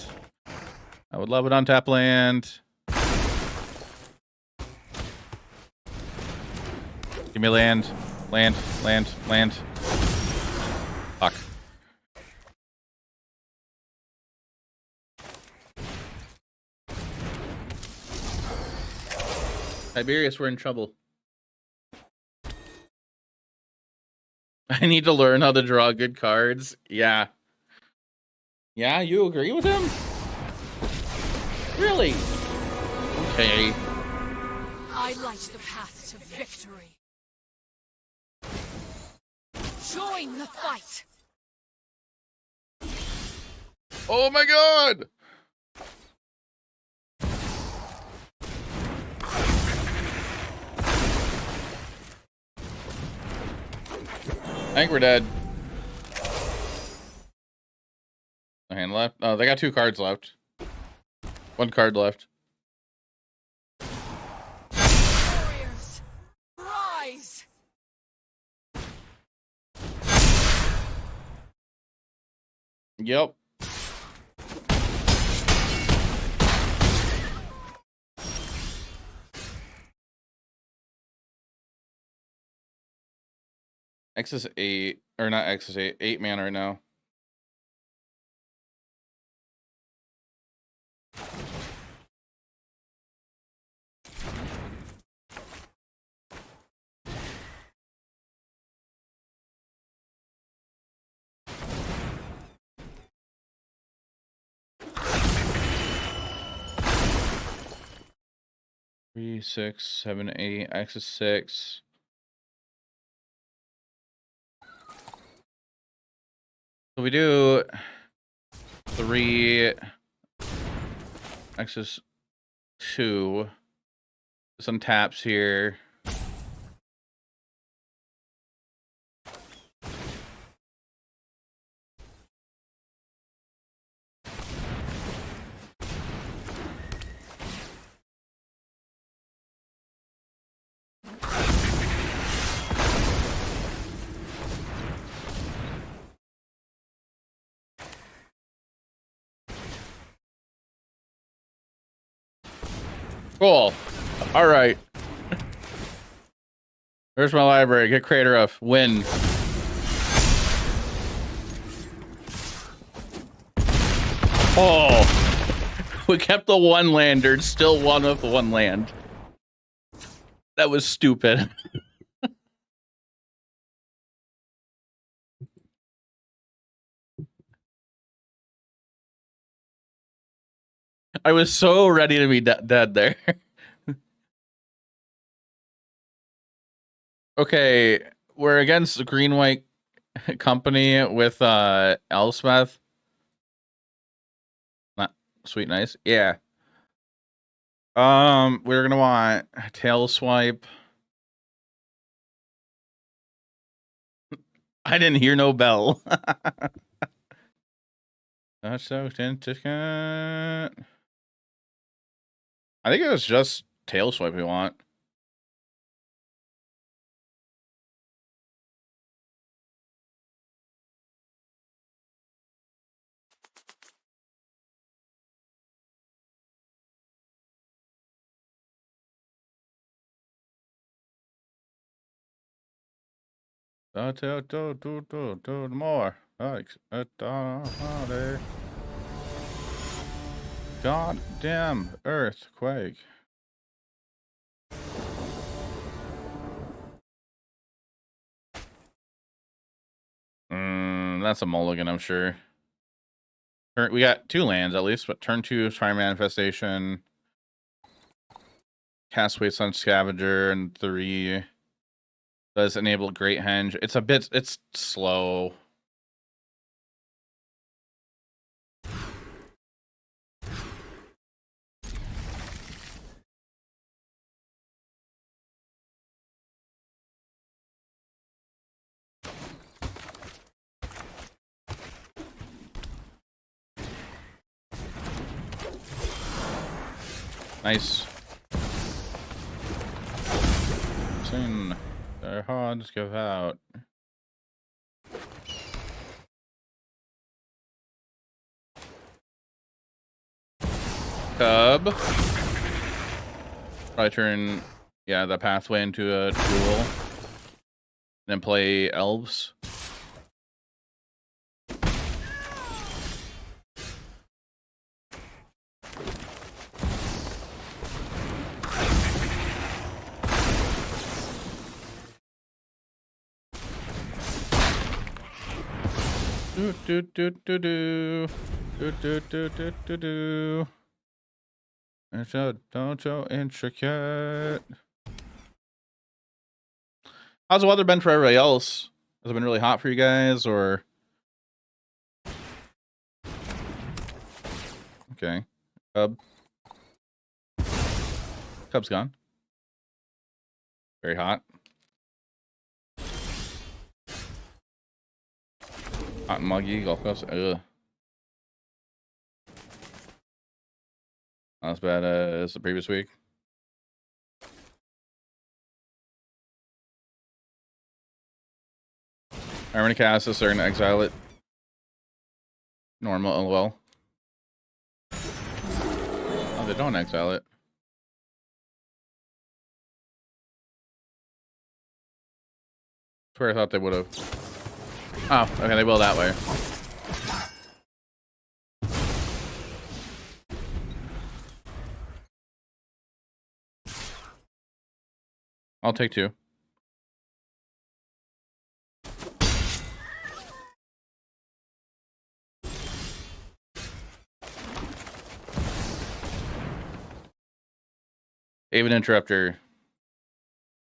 I would love an untap land. Give me land. Fuck. Tiberius, we're in trouble. I need to learn how to draw good cards. Yeah. Yeah, you agree with him? Really? Okay. I light the path to victory. Join the fight. Oh my god! I think we're dead. No hand left. Oh, they got 2 cards left. 1 card left. Warriors, rise! Yep. X is 8, or not X is 8 mana right now. Three, 6, 7, 8. X is 6. So we do 3. X is 2. Some taps here. Cool. All right. There's my library. Get Craterhoof. Win. Oh, we kept the one lander. Still one with one land. That was stupid. I was so ready to be dead there. Okay, we're against the green-white company with Elspeth. Not sweet, nice. Yeah. We're gonna want tail swipe. I didn't hear no bell. That's so significant. I think it was just tail swipe we want. Do more. Goddamn earthquake. That's a mulligan, I'm sure. We got 2 lands at least, but turn 2 Shrine Manifestation, cast Vastlands Scavenger, and 3 does enable Great Henge. It's slow. Nice. Seen their hearts give out. Cub. Probably turn, yeah, the pathway into a duel. Then play elves. It's so intricate. How's the weather been for everybody else? Has it been really hot for you guys, or? Okay. Cub. Cub's gone. Very hot. Hot and muggy, Gulf Coast. Ugh. Not as bad as the previous week. I'm gonna cast this, they're gonna exile it. Normal, LOL. Oh, they don't exile it. Swear I thought they would have. Oh, okay, they will that way. I'll take 2. Haven Interrupter.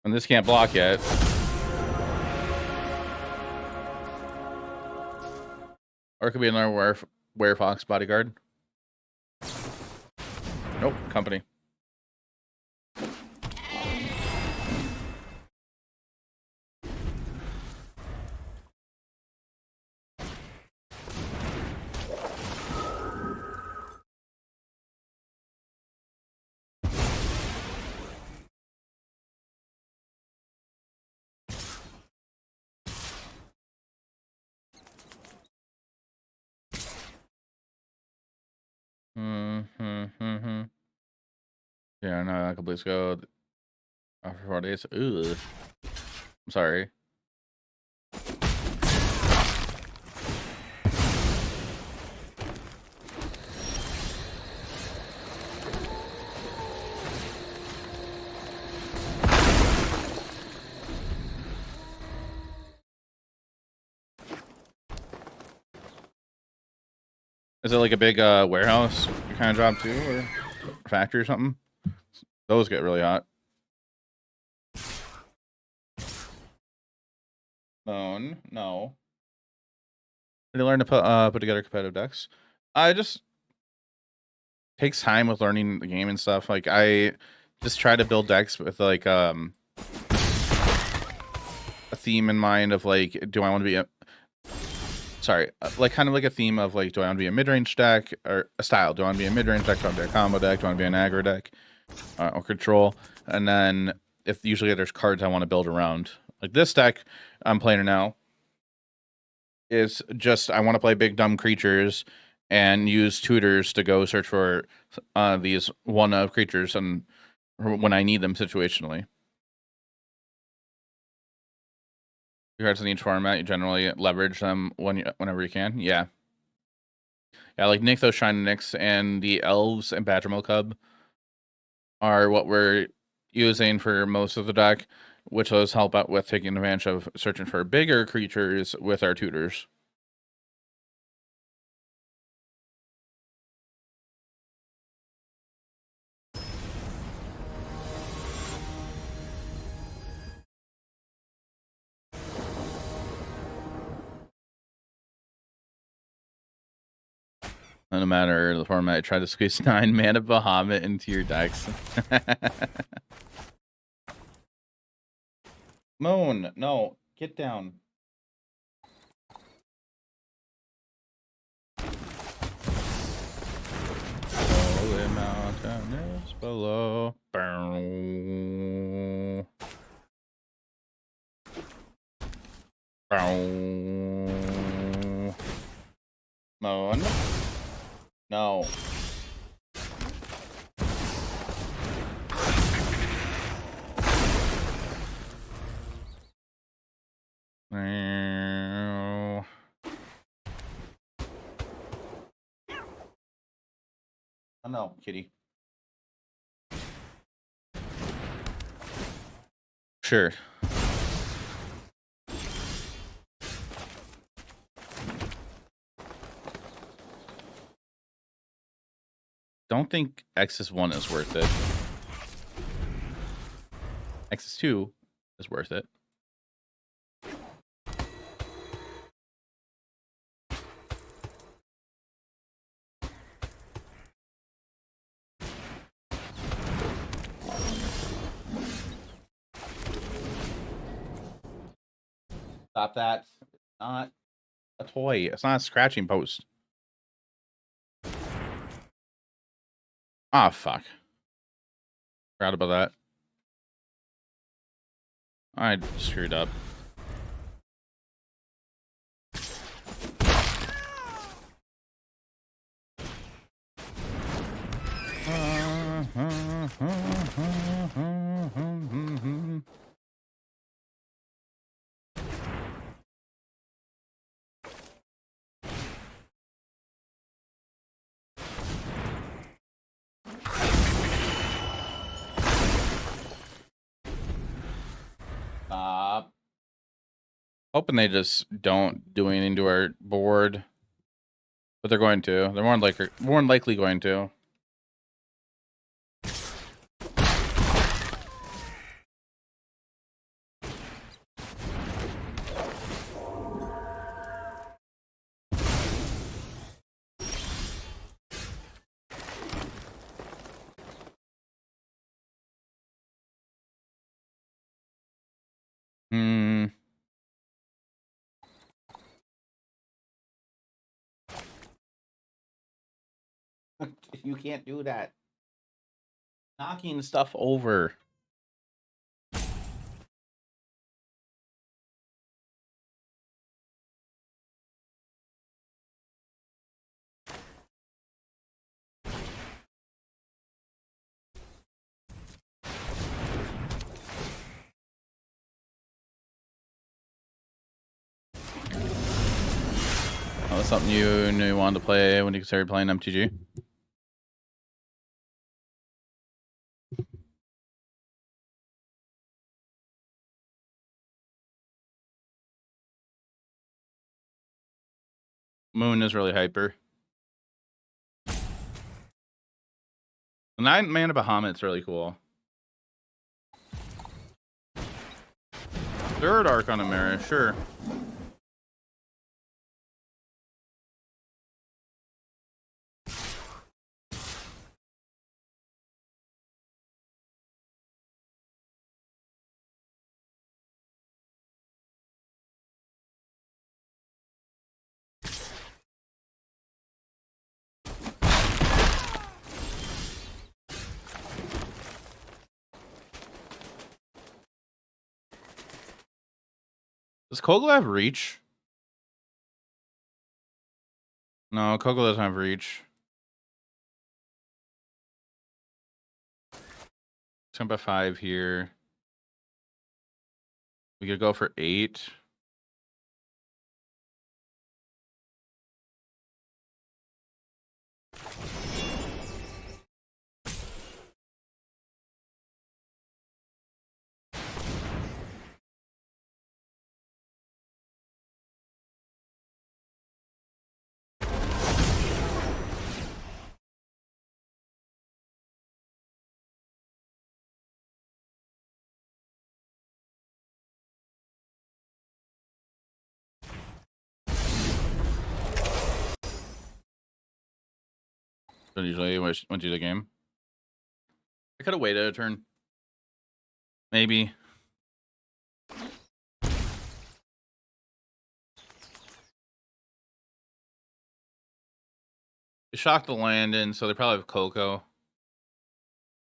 And this can't block yet. Or it could be another Werefox bodyguard. Nope, company. Yeah, no, a couple weeks ago. For 4 days. Ugh. I'm sorry. Is it like a big warehouse kind of job too, or factory or something? Those get really hot. No. Did you learn to put together competitive decks? I just takes time with learning the game and stuff. Like I just try to build decks with like a theme in mind of like, do I want to be a like kind of like a theme of like, do I want to be a mid-range deck or a style? Do I want to be a mid-range deck? Do I want to be a combo deck? Do I want to be an aggro deck or control? And then if usually there's cards I want to build around, like this deck I'm playing now is just I want to play big dumb creatures and use tutors to go search for these one of creatures and when I need them situationally. Regards to each format, you generally leverage them whenever you can. Yeah, like Nykthos, Shine Nyx, and the Elves and Badgermole Cub are what we're using for most of the deck, which does help out with taking advantage of searching for bigger creatures with our tutors. No matter the format, try to squeeze 9 mana Bahamut into your decks. Moon, no, get down. Holy mountain is below. Bow. Bow. Moon. No. Oh no, kitty. Sure. Don't think X's1 is worth it. X's2 is worth it. Stop that. It's not a toy. It's not a scratching post. Ah, fuck. Forgot about that. I screwed up. Stop. Hoping they just don't do anything to our board. But they're going to. They're more than likely going to. You can't do that. Knocking stuff over. Oh, that's something you knew you wanted to play when you started playing MTG? Moon is really hyper. The 9 mana Bahamut's really cool. Third Archon of Mirror, sure. Does Kogla have reach? No, Kogla doesn't have reach. Jump at 5 here. We could go for 8. So usually went to the game. I could have waited a turn. Maybe. They shocked the land in, so they probably have Coco.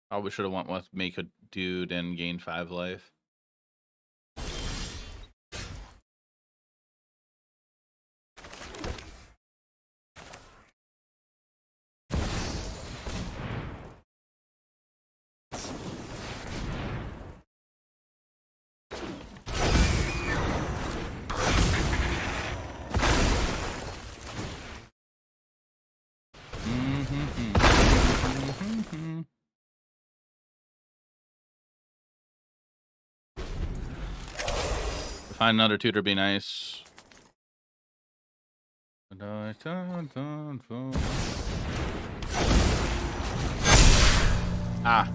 Probably should have went with make a dude and gain 5 life. Find another tutor, be nice. Ah.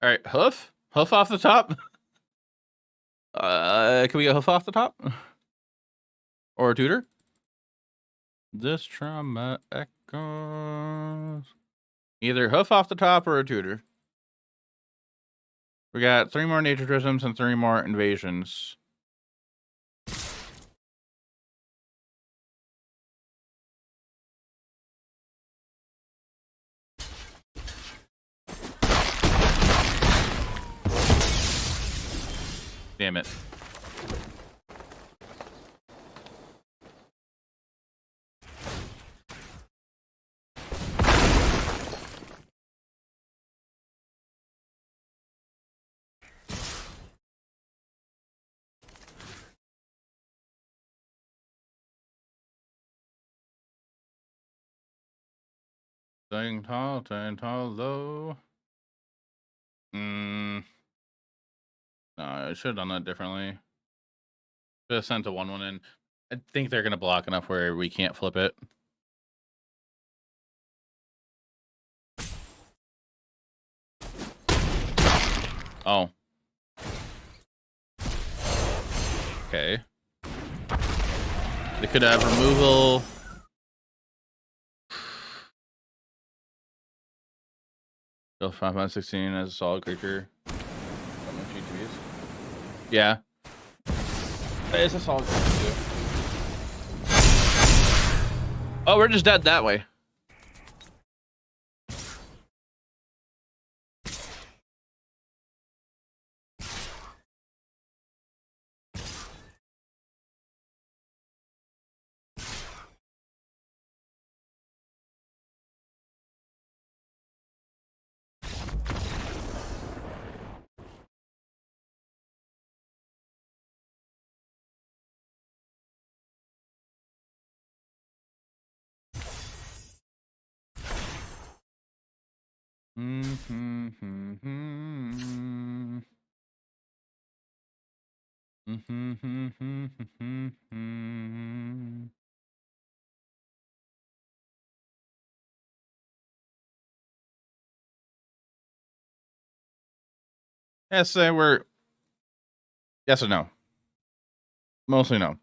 All right, hoof off the top. Can we get hoof off the top, or a tutor? This trauma echoes. Either hoof off the top or a tutor. We got 3 more nature prisms and 3 more invasions. Damn it. Staying tall, low. No, I should have done that differently. Should have sent a 1/1 in. I think they're gonna block enough where we can't flip it. Oh. Okay. They could have removal. Go 5/16 as a solid creature. Yeah. It's a solid creature too. Oh, we're just dead that way. Yes, we're yes or no. Mostly no.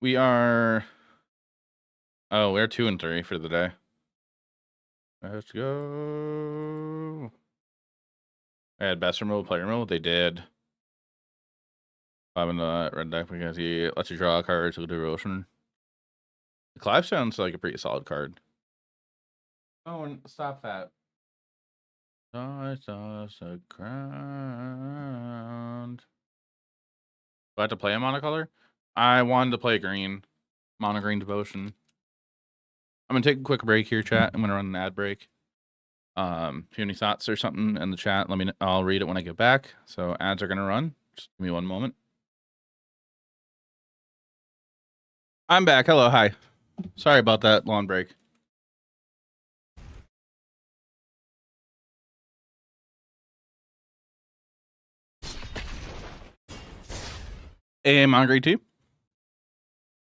We are. Oh, we're 2 and 3 for the day. Let's go. I had Badgermole player mode. They did. I'm in the red deck because he lets you draw a card to the ocean. Clive sounds like a pretty solid card. Oh, and stop that. I saw a ground. Do I have to play a monocolor? I wanted to play green. Mono green devotion. I'm gonna take a quick break here, chat. I'm gonna run an ad break. If you have any thoughts or something in the chat, let me know. I'll read it when I get back. So ads are gonna run. Just give me one moment. I'm back. Hello, hi. Sorry about that long break. On grade 2.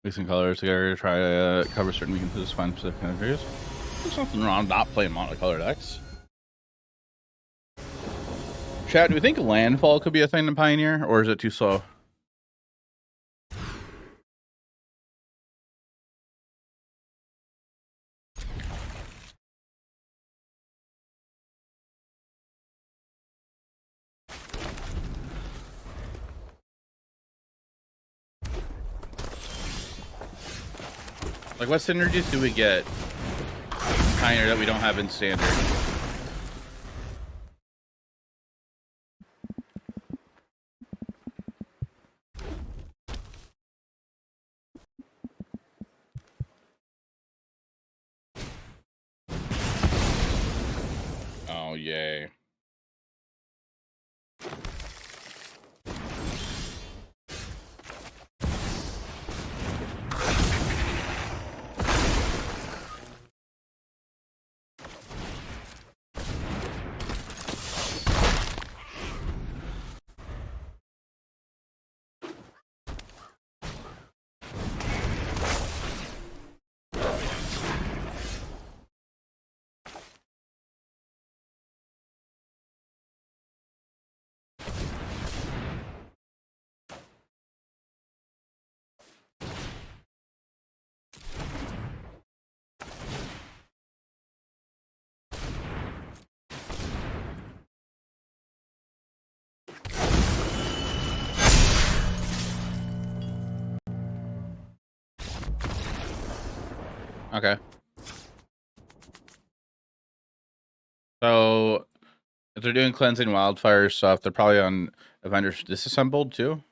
Mixing colors together to try to cover certain weaknesses, find specific areas. There's nothing wrong with not playing monocolor decks. Chat, do we think landfall could be a thing in Pioneer, or is it too slow? Like, what synergies do we get in Pioneer that we don't have in Standard? Oh, yay. Okay. So, if they're doing cleansing wildfire stuff, they're probably on Avengers Disassembled too.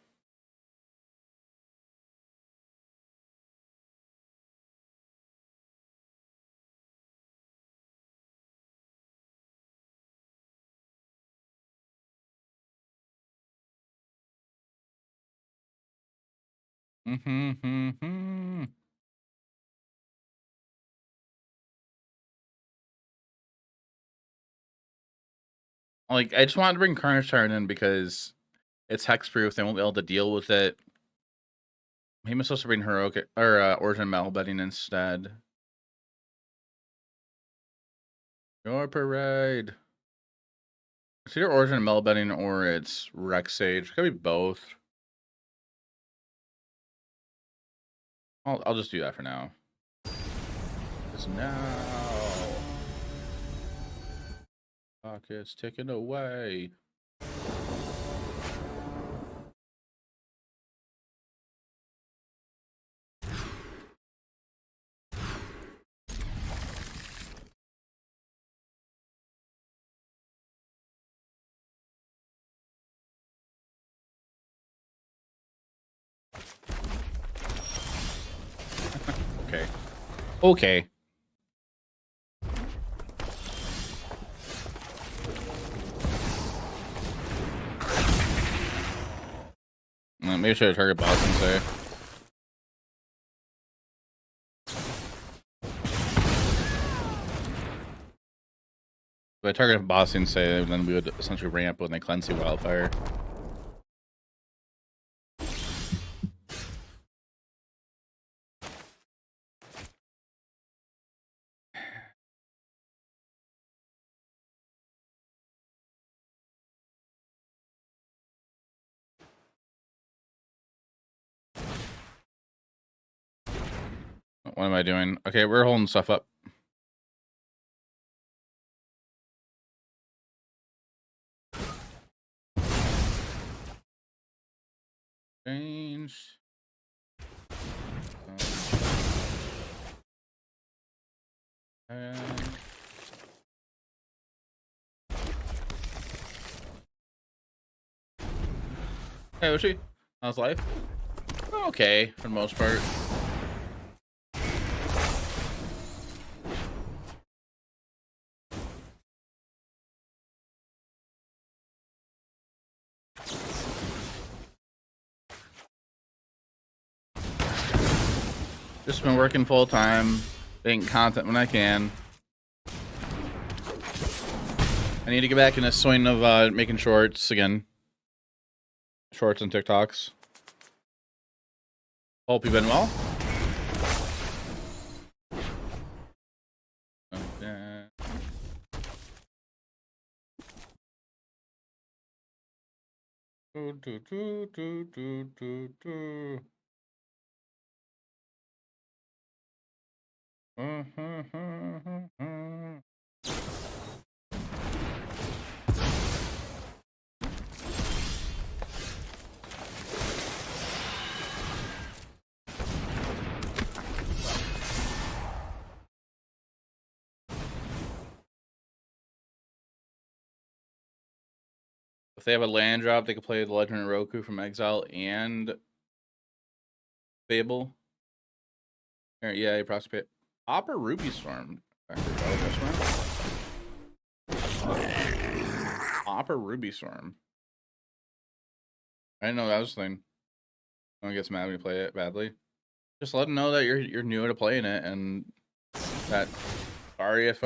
Like, I just wanted to bring Carnage Tyrant in because it's hexproof. They won't be able to deal with it. Maybe I'm supposed to bring Heroic or Origin of Metalbending instead. Ouroboroid. It's either Origin of Metalbending or it's Reclamation Sage. It could be both. I'll just do that for now. Because now pockets ticking away. Okay. Okay. Maybe I should have target boss and say. I target bossing, say, and then we would essentially ramp when they cleanse the wildfire. What am I doing? Okay, we're holding stuff up. Changed. Hey, was she? How's life? Okay, for the most part. Just been working full time, making content when I can. I need to get back in the swing of making shorts again. Shorts and TikToks. Hope you've been well. Okay. If they have a land drop, they could play the Legend of Roku from Exile and Fable. Yeah, prospect. Opera Ruby Storm. Opera Ruby Storm. I didn't know that was a thing. No one gets mad when you play it badly. Just let them know that you're new to playing it, and that sorry if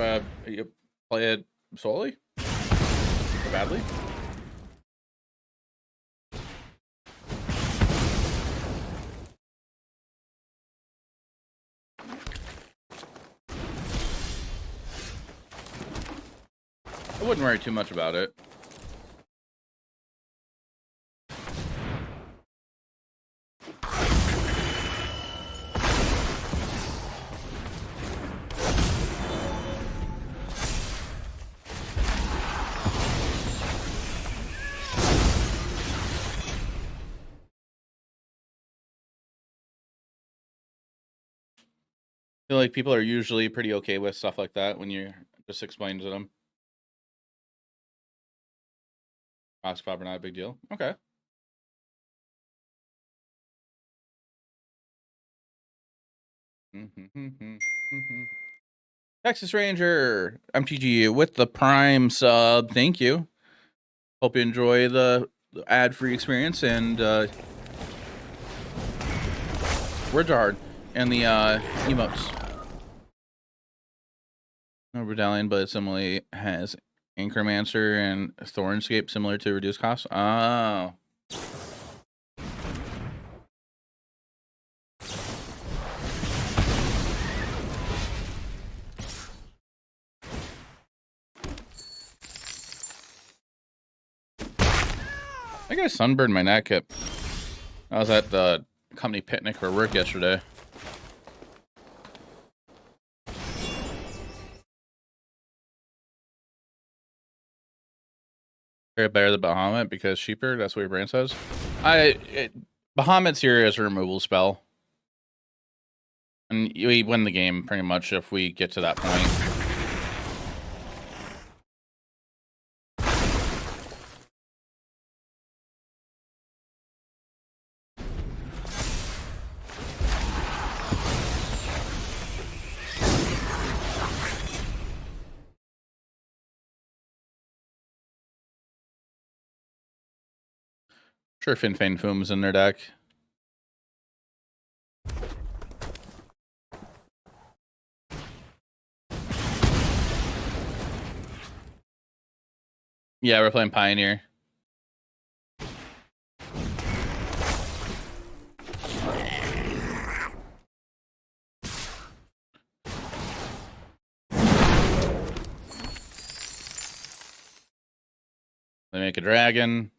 you play it solely or badly. I wouldn't worry too much about it. I feel like people are usually pretty okay with stuff like that when you just explain to them. Cost copper, not a big deal. Okay. Texas Ranger MTG with the Prime sub. Thank you. Hope you enjoy the ad-free experience and words are hard and the emotes. No Medallion, but it similarly has Anchormancer and Thornscape, similar to reduced cost. Oh. I think I sunburned my neck hip. I was at the company picnic for work yesterday. Better the Bahamut because cheaper. That's what your brand says. Bahamut's here as a removal spell, and we win the game pretty much if we get to that point. Sure, Fin Fein Foom's in their deck. Yeah, we're playing Pioneer. They make a dragon.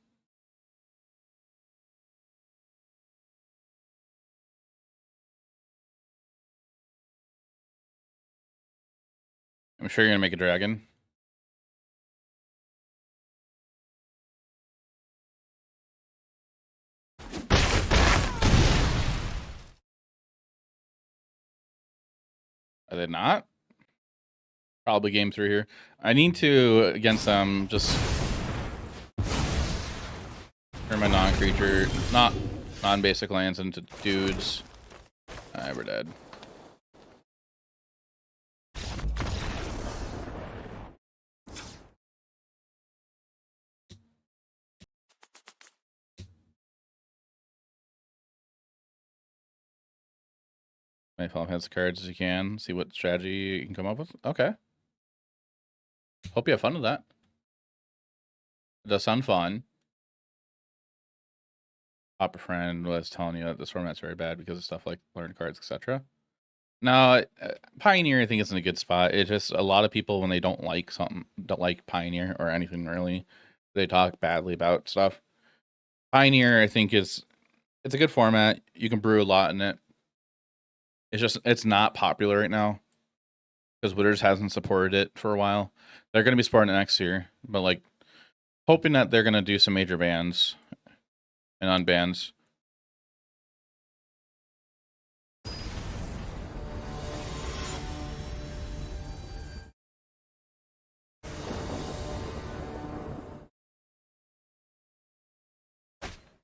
I'm sure you're gonna make a dragon. Are they not? Probably game 3 here. I need to, against them, just turn my non-creature, non-basic lands into dudes. We're dead. May fall as cards as you can. See what strategy you can come up with. Okay. Hope you have fun with that. It does sound fun. Opera friend was telling you that this format's very bad because of stuff like learn cards, etc. No, Pioneer I think is in a good spot. It's just a lot of people when they don't like something, don't like Pioneer or anything really, they talk badly about stuff. Pioneer I think it's a good format. You can brew a lot in it. It's not popular right now because Wizards hasn't supported it for a while. They're going to be supporting it next year, but like hoping that they're going to do some major bans and unbans.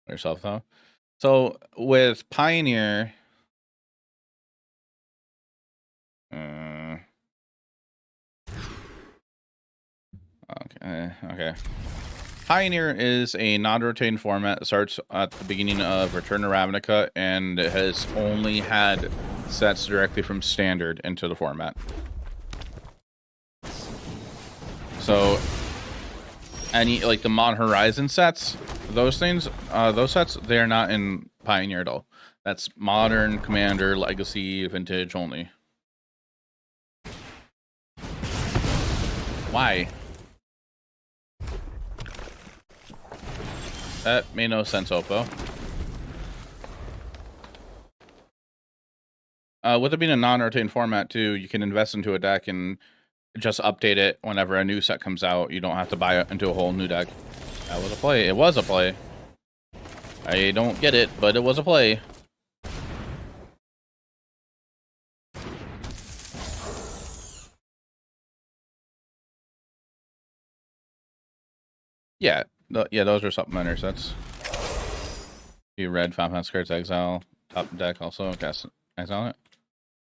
Yourself though. So with Pioneer, okay. Pioneer is a non-rotating format that starts at the beginning of Return to Ravnica, and it has only had sets directly from Standard into the format. So, any like the Modern Horizon sets, those sets, they are not in Pioneer at all. That's Modern, Commander, Legacy, Vintage only. Why? That made no sense, Oppo. With it being a non-rotating format too, you can invest into a deck and just update it whenever a new set comes out. You don't have to buy it into a whole new deck. That was a play. It was a play. I don't get it, but it was a play. Yeah, yeah, those are supplementary sets. You read 5 cards, exile, top deck also, cast exile it.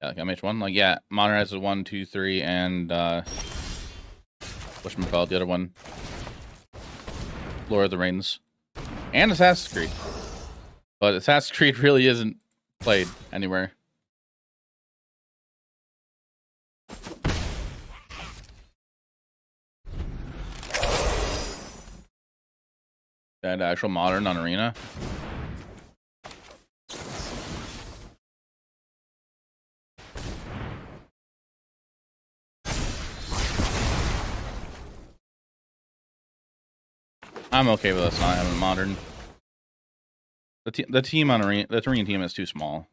Yeah, like MH1, like yeah, Monerize is 1, 2, 3, and whatchamacallit, the other one, Lord of the Rings, and Assassin's Creed. But Assassin's Creed really isn't played anywhere. That actual modern on Arena. I'm okay with us not having modern. The team on Arena, the Arena team is too small.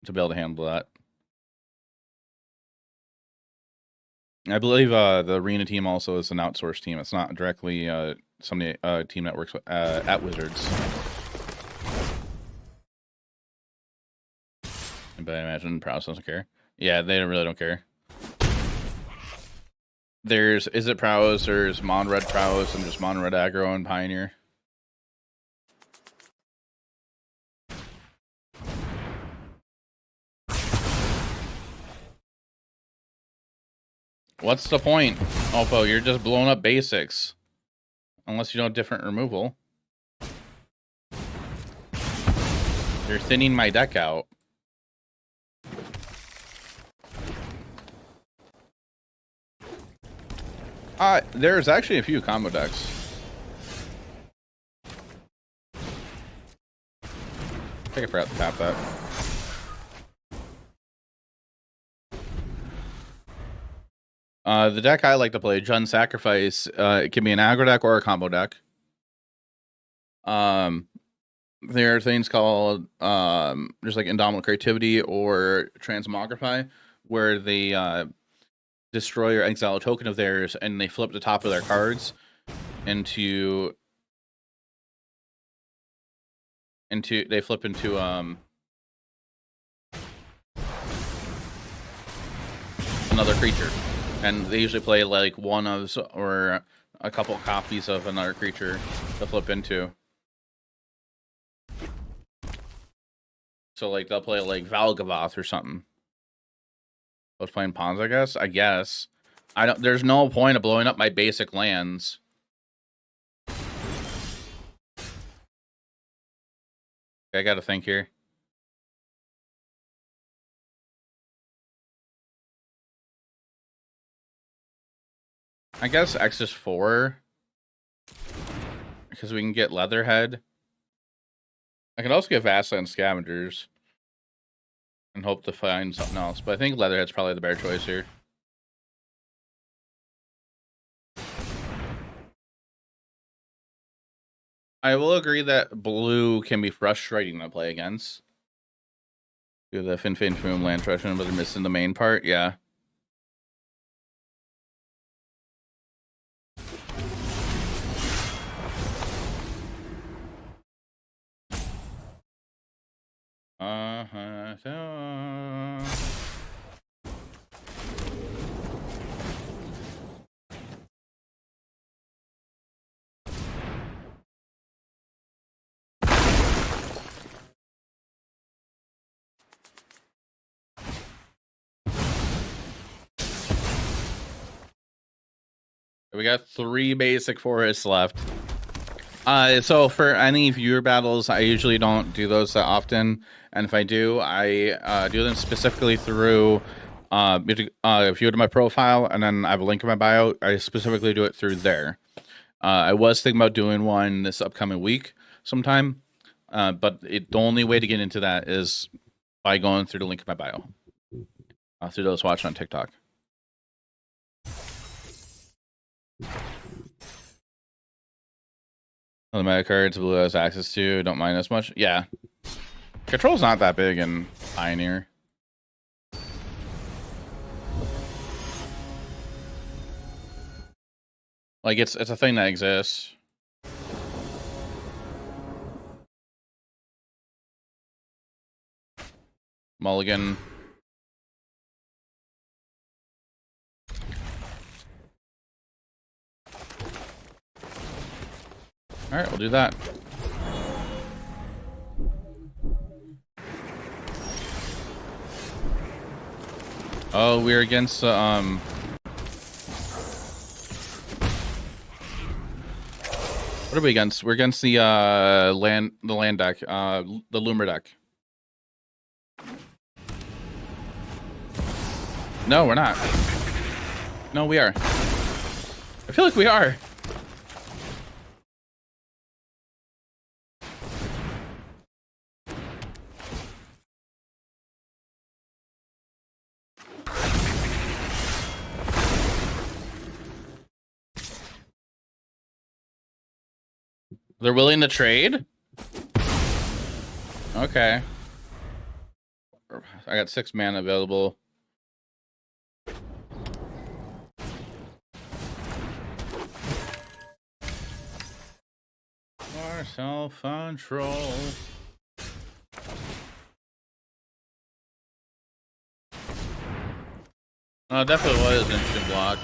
To be able to handle that. I believe the Arena team also is an outsourced team. It's not directly somebody team that works at Wizards. But I imagine Prowess doesn't care. Yeah, they really don't care. There's Is it Prowess, there's Mon Red Prowess, and just Mon Red Aggro and Pioneer. What's the point, Oppo? You're just blowing up basics. Unless you know different removal. You're thinning my deck out. There's actually a few combo decks. I think I forgot to tap that. The deck I like to play, Jund Sacrifice, it can be an aggro deck or a combo deck. There are things called just like Indomitable Creativity or Transmogrify, where they destroy or exile a token of theirs and they flip the top of their cards into another creature. And they usually play like one of or a couple copies of another creature to flip into. So like they'll play like Valgavoth or something. I was playing pawns, I guess. I don't. There's no point of blowing up my basic lands. I gotta think here. I guess X is 4 because we can get Leatherhead. I can also get Vastlands Scavengers and hope to find something else, but I think Leatherhead's probably the better choice here. I will agree that blue can be frustrating to play against. Do the Fin Foom land trussion, but they're missing the main part. Yeah. We got 3 basic forests left. So for any viewer battles, I usually don't do those that often, and if I do, I do them specifically through if you go to my profile, and then I have a link in my bio. I specifically do it through there. I was thinking about doing one this upcoming week sometime, but the only way to get into that is by going through the link in my bio. Through those watching on TikTok. The meta cards blue has access to, don't mind as much. Yeah. Control's not that big in Pioneer. Like it's a thing that exists. Mulligan. All right, we'll do that. Oh, we're against what are we against? We're against the land deck, the Loomer deck. No, we're not. No, we are. I feel like we are. They're willing to trade? Okay. I got 6 mana available. For self-control. Definitely was an instant block.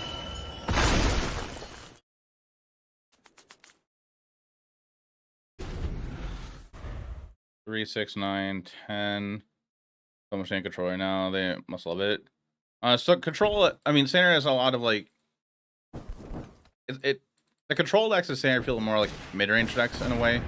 3, 6, 9, 10. So much in control right now. They must love it. So control. I mean, Standard has a lot of like. The control decks of Standard feel more like mid-range decks in a way.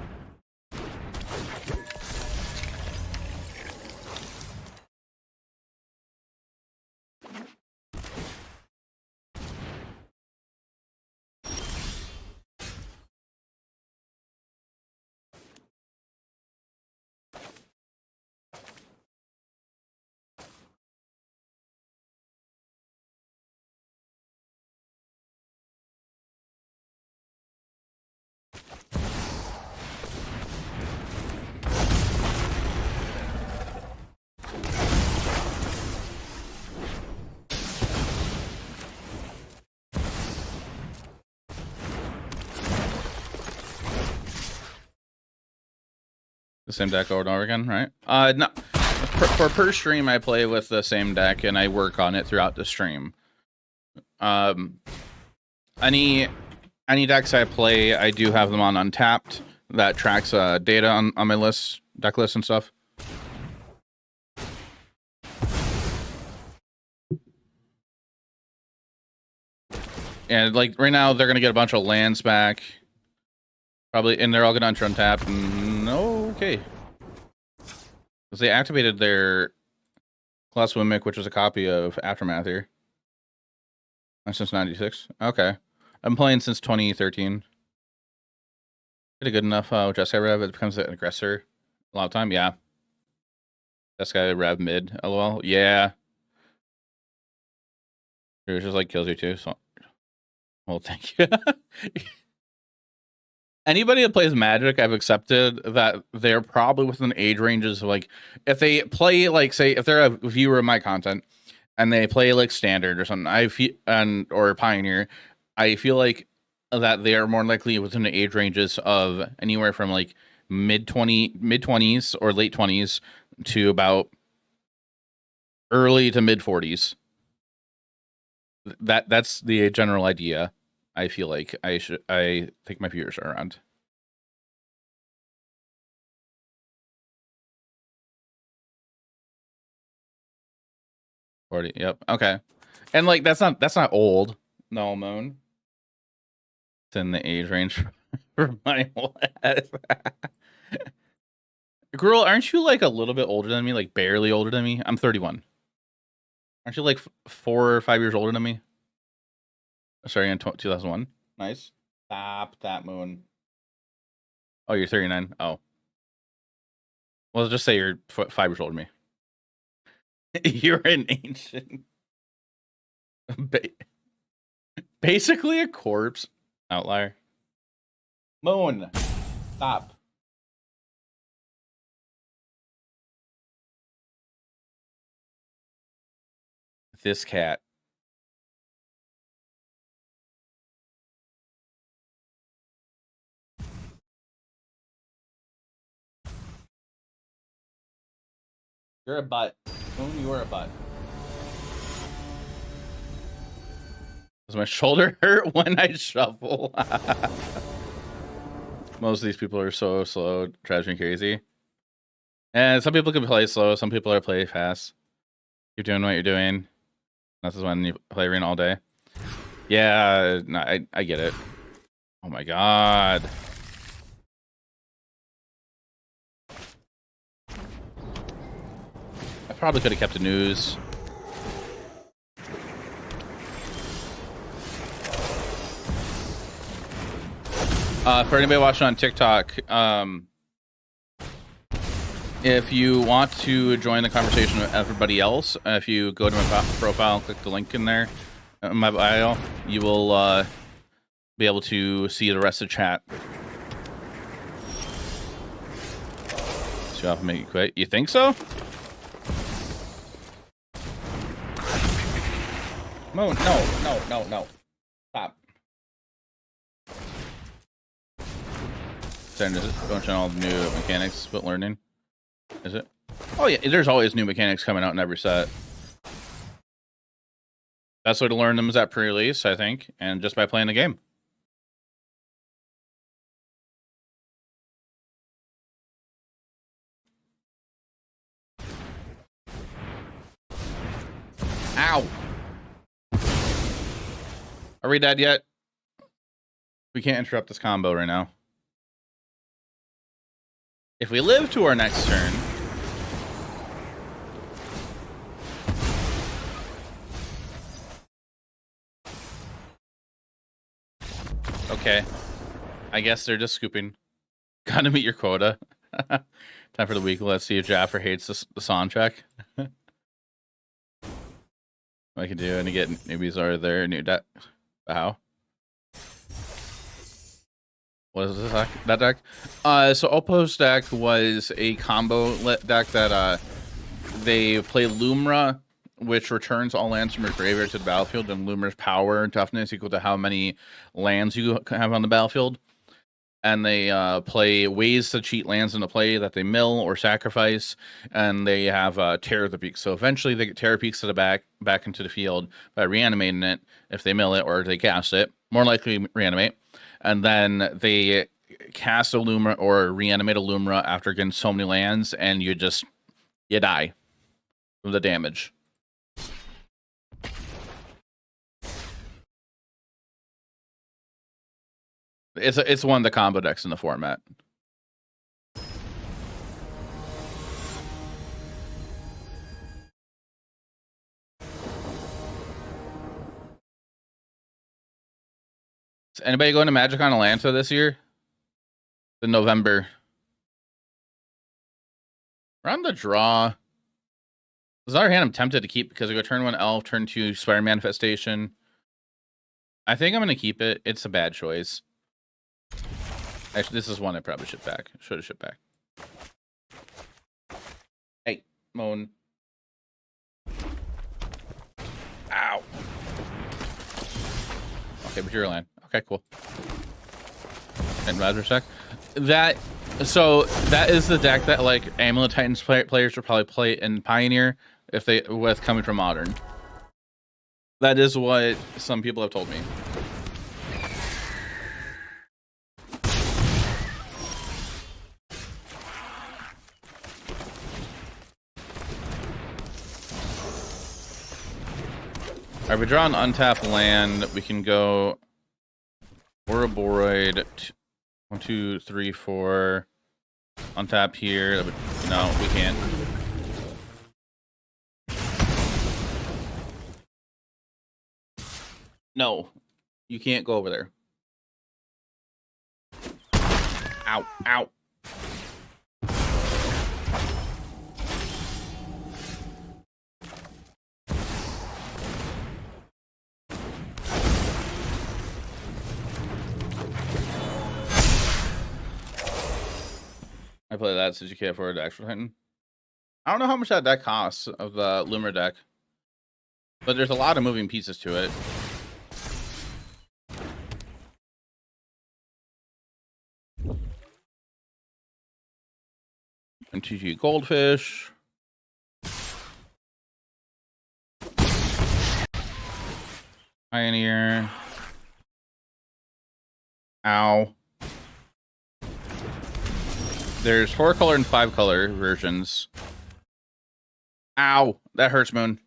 The same deck over and over again, right? No. For per stream, I play with the same deck, and I work on it throughout the stream. Any decks I play, I do have them on Untapped. That tracks data on my list, deck list and stuff. And like right now, they're gonna get a bunch of lands back, probably, and they're all gonna enter Untapped. Okay, because they activated their Class Mimic, which was a copy of Aftermath here. Since '96. Okay, I'm playing since 2013. Did a good enough Jeskai Rev, it becomes an aggressor a lot of time. Yeah. Jeskai Rev mid, lol. Yeah. It just like kills you too. So, well, thank you. Anybody that plays Magic, I've accepted that they're probably within age ranges of like, if they play like, say, if they're a viewer of my content and they play like Standard or something, I feel or Pioneer, I feel like that they are more likely within the age ranges of anywhere from like mid 20s or late 20s to about early to mid 40s. That's the general idea. I feel like I think my viewers are around. Yep. Okay. And like that's not old. No, Moon. It's in the age range for my lad. Girl, aren't you like a little bit older than me? Like barely older than me? I'm 31. Aren't you like 4 or 5 years older than me? Sorry, in 2001. Nice. Stop that, Moon. Oh, you're 39. Oh. Well, just say you're 5 years older than me. You're an ancient. Basically a corpse. Outlier. Moon. Stop. This cat. You're a butt. Moon, you are a butt. Does my shoulder hurt when I shuffle? Most of these people are so slow, trash and crazy. And some people can play slow, some people are play fast. Keep doing what you're doing. This is when you play arena all day. Yeah, no, I get it. Oh my god. I probably could have kept an ooze. For anybody watching on TikTok, if you want to join the conversation with everybody else, if you go to my profile and click the link in there, in my bio, you will be able to see the rest of the chat. So I'll make it quick. You think so? No. Stop. Starting to bunch on all the new mechanics, but learning. Is it? Oh yeah, there's always new mechanics coming out in every set. Best way to learn them is at pre-release, I think, and just by playing the game. Ow! Are we dead yet? We can't interrupt this combo right now. If we live to our next turn, okay. I guess they're just scooping. Gotta meet your quota. Time for the week. Let's see if Jaffer hates the soundtrack. I can do and get newbies are there new deck. How? What is this deck? That deck? So Oppo's deck was a combo deck that they play Lumra, which returns all lands from your graveyard to the battlefield, and Lumra's power and toughness equal to how many lands you have on the battlefield. and they play ways to cheat lands into play that they mill or sacrifice, and they have Terror the Peaks. So eventually they get Terror Peaks to the back into the field by reanimating it if they mill it or they cast it. More likely reanimate. And then they cast a Lumra or reanimate a Lumra after getting so many lands, and you die from the damage. It's one of the combo decks in the format. Is anybody going to Magic on Atlanta this year? In November. We're on the draw. This other hand I'm tempted to keep because I go turn 1 Elf, turn 2 Spire Manifestation. I think I'm going to keep it. It's a bad choice. Actually, this is one I probably should have shipped back. Hey, Moan. Ow. Okay, but you're a land. Okay, cool. And Razor Sec. So that is the deck that like Amulet Titans players would probably play in Pioneer if they with coming from Modern. That is what some people have told me. Alright, we draw an untapped land. We can go Ouroboroid 1, 2, 3, 4. Untap here. No, we can't. No, you can't go over there. Ow, ow. I play that since you can't afford the extra Titan. I don't know how much that deck costs of the Lumra deck, but there's a lot of moving pieces to it. MTG Goldfish. Pioneer. Ow. There's 4-color and 5-color versions. Ow, that hurts, Moon.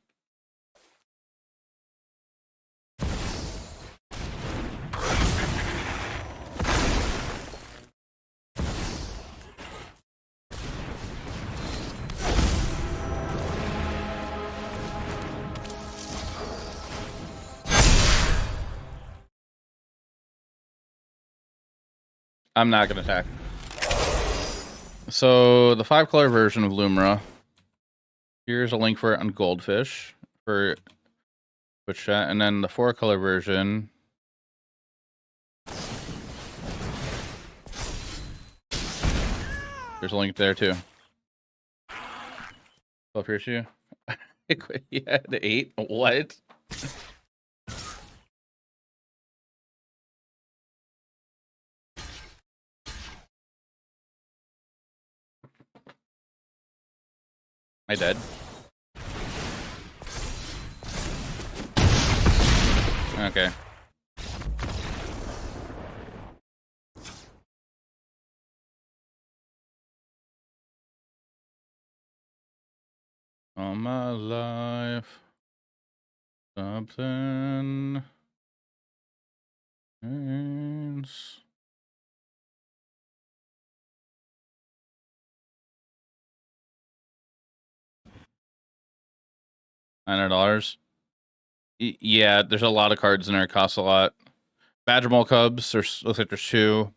I'm not gonna attack. So the 5-color version of Lumra. Here's a link for it on Goldfish for Twitch chat, and then the 4-color version. There's a link there too. Oh, here's you. Yeah, the 8. What? I dead. Okay. All my life, something else. $900. Yeah, there's a lot of cards in there. It costs a lot. Badgermole Cubs, looks like there's 2.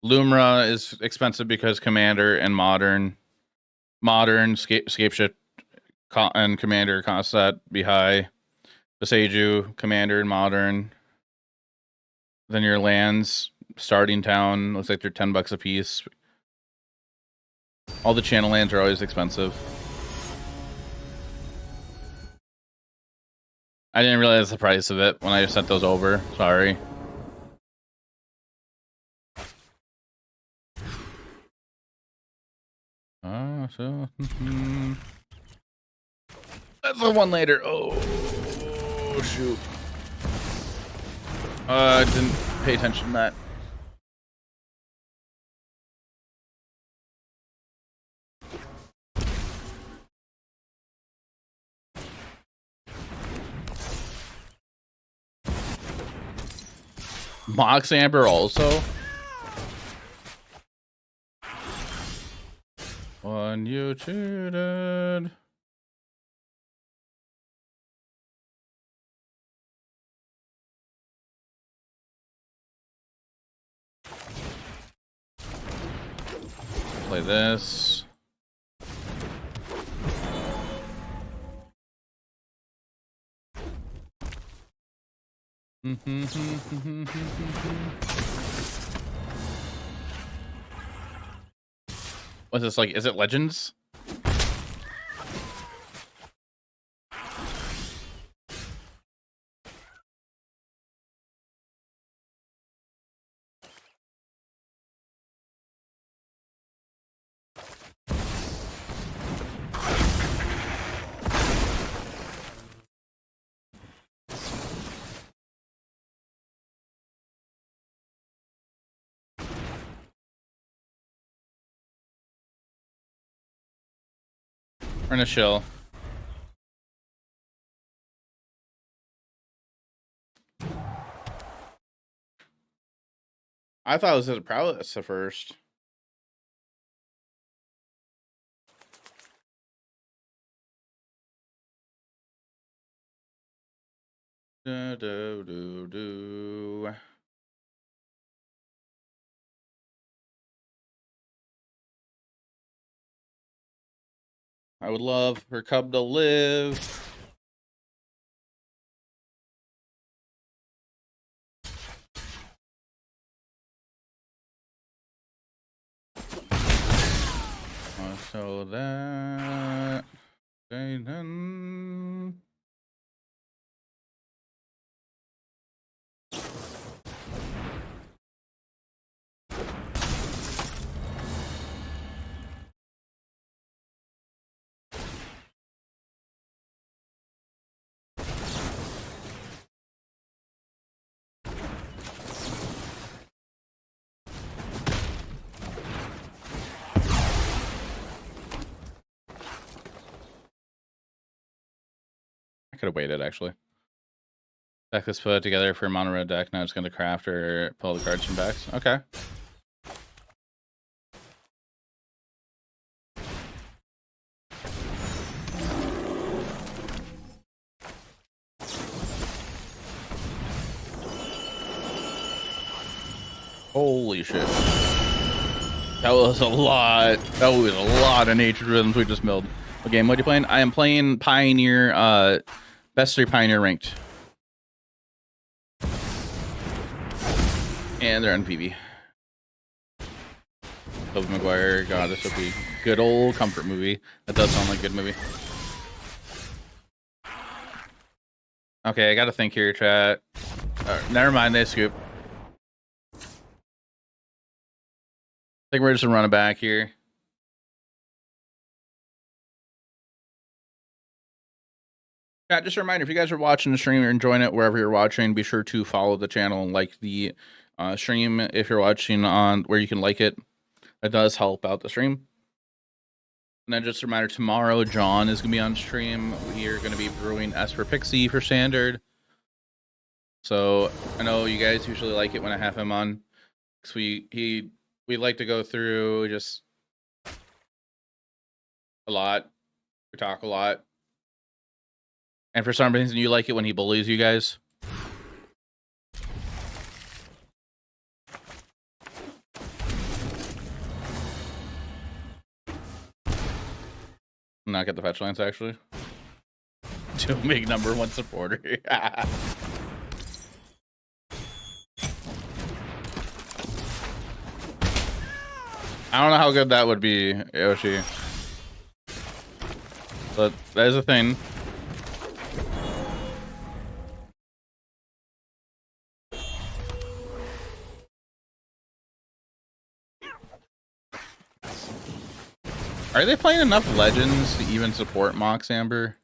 Lumra is expensive because Commander and Modern Scapeship and Commander costs that be high. The Seiju, Commander and Modern. Then your lands, Starting Town, looks like they're $10 a piece. All the channel lands are always expensive. I didn't realize the price of it when I sent those over. Sorry. So that's the one later. Oh shoot. I didn't pay attention to that. Mox Amber also. When you cheated. Play this. What's this like? Is it Legends? We're in a chill. I thought it was his prowess at first. Do, do, do, do. I would love for Cub to live. So that okay, then I could have waited actually. Deck was put together for a mono red deck. Now it's going to craft or pull the cards from decks. Okay. Holy shit. That was a lot. That was a lot of nature rhythms we just milled. What game? What are you playing? I am playing Pioneer, best 3 Pioneer ranked. And they're on PB. Tobey Maguire. God, this would be a good old comfort movie. That does sound like a good movie. Okay, I gotta think here, chat. Never mind, they scoop. I think we're just gonna run it back here. Yeah, just a reminder, if you guys are watching the stream or enjoying it wherever you're watching, be sure to follow the channel and like the stream if you're watching on where you can like it. That does help out the stream. And then just a reminder, tomorrow John is going to be on stream. We are going to be brewing Esper Pixie for Standard. So I know you guys usually like it when I have him on. Because we like to go through just a lot. We talk a lot. And for some reason, you like it when he bullies you guys. Not get the fetch lines, actually. To make #1 supporter. I don't know how good that would be, Yoshi. But that is a thing. Are they playing enough Legends to even support Mox Amber?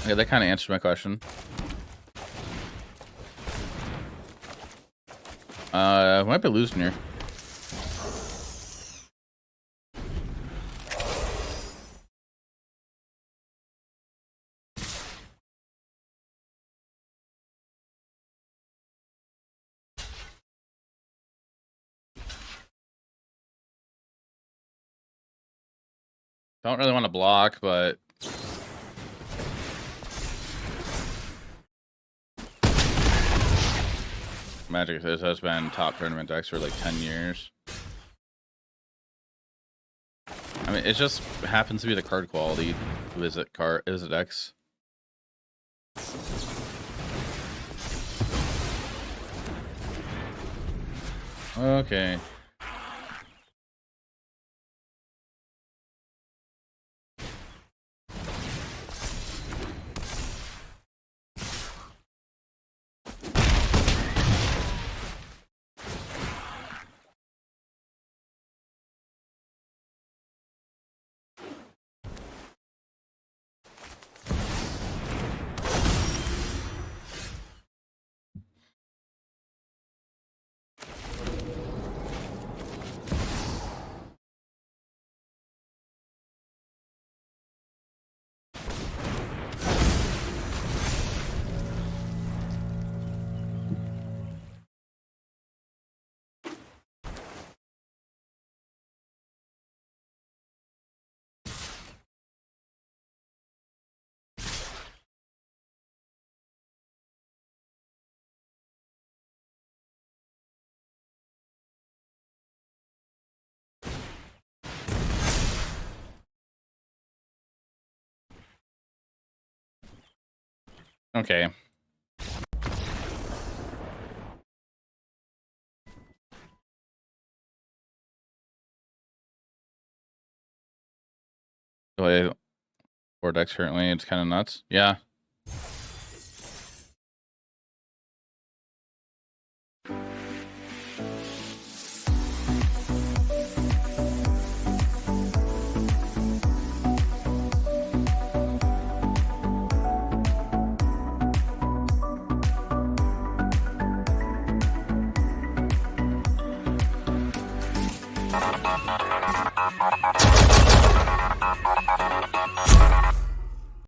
Yeah, that kind of answered my question. We might be losing here. Don't really want to block, but Magic has been top tournament decks for like 10 years. I mean, it just happens to be the card quality. Visit decks. Okay. Okay. Play 4 decks currently. It's kind of nuts. Yeah.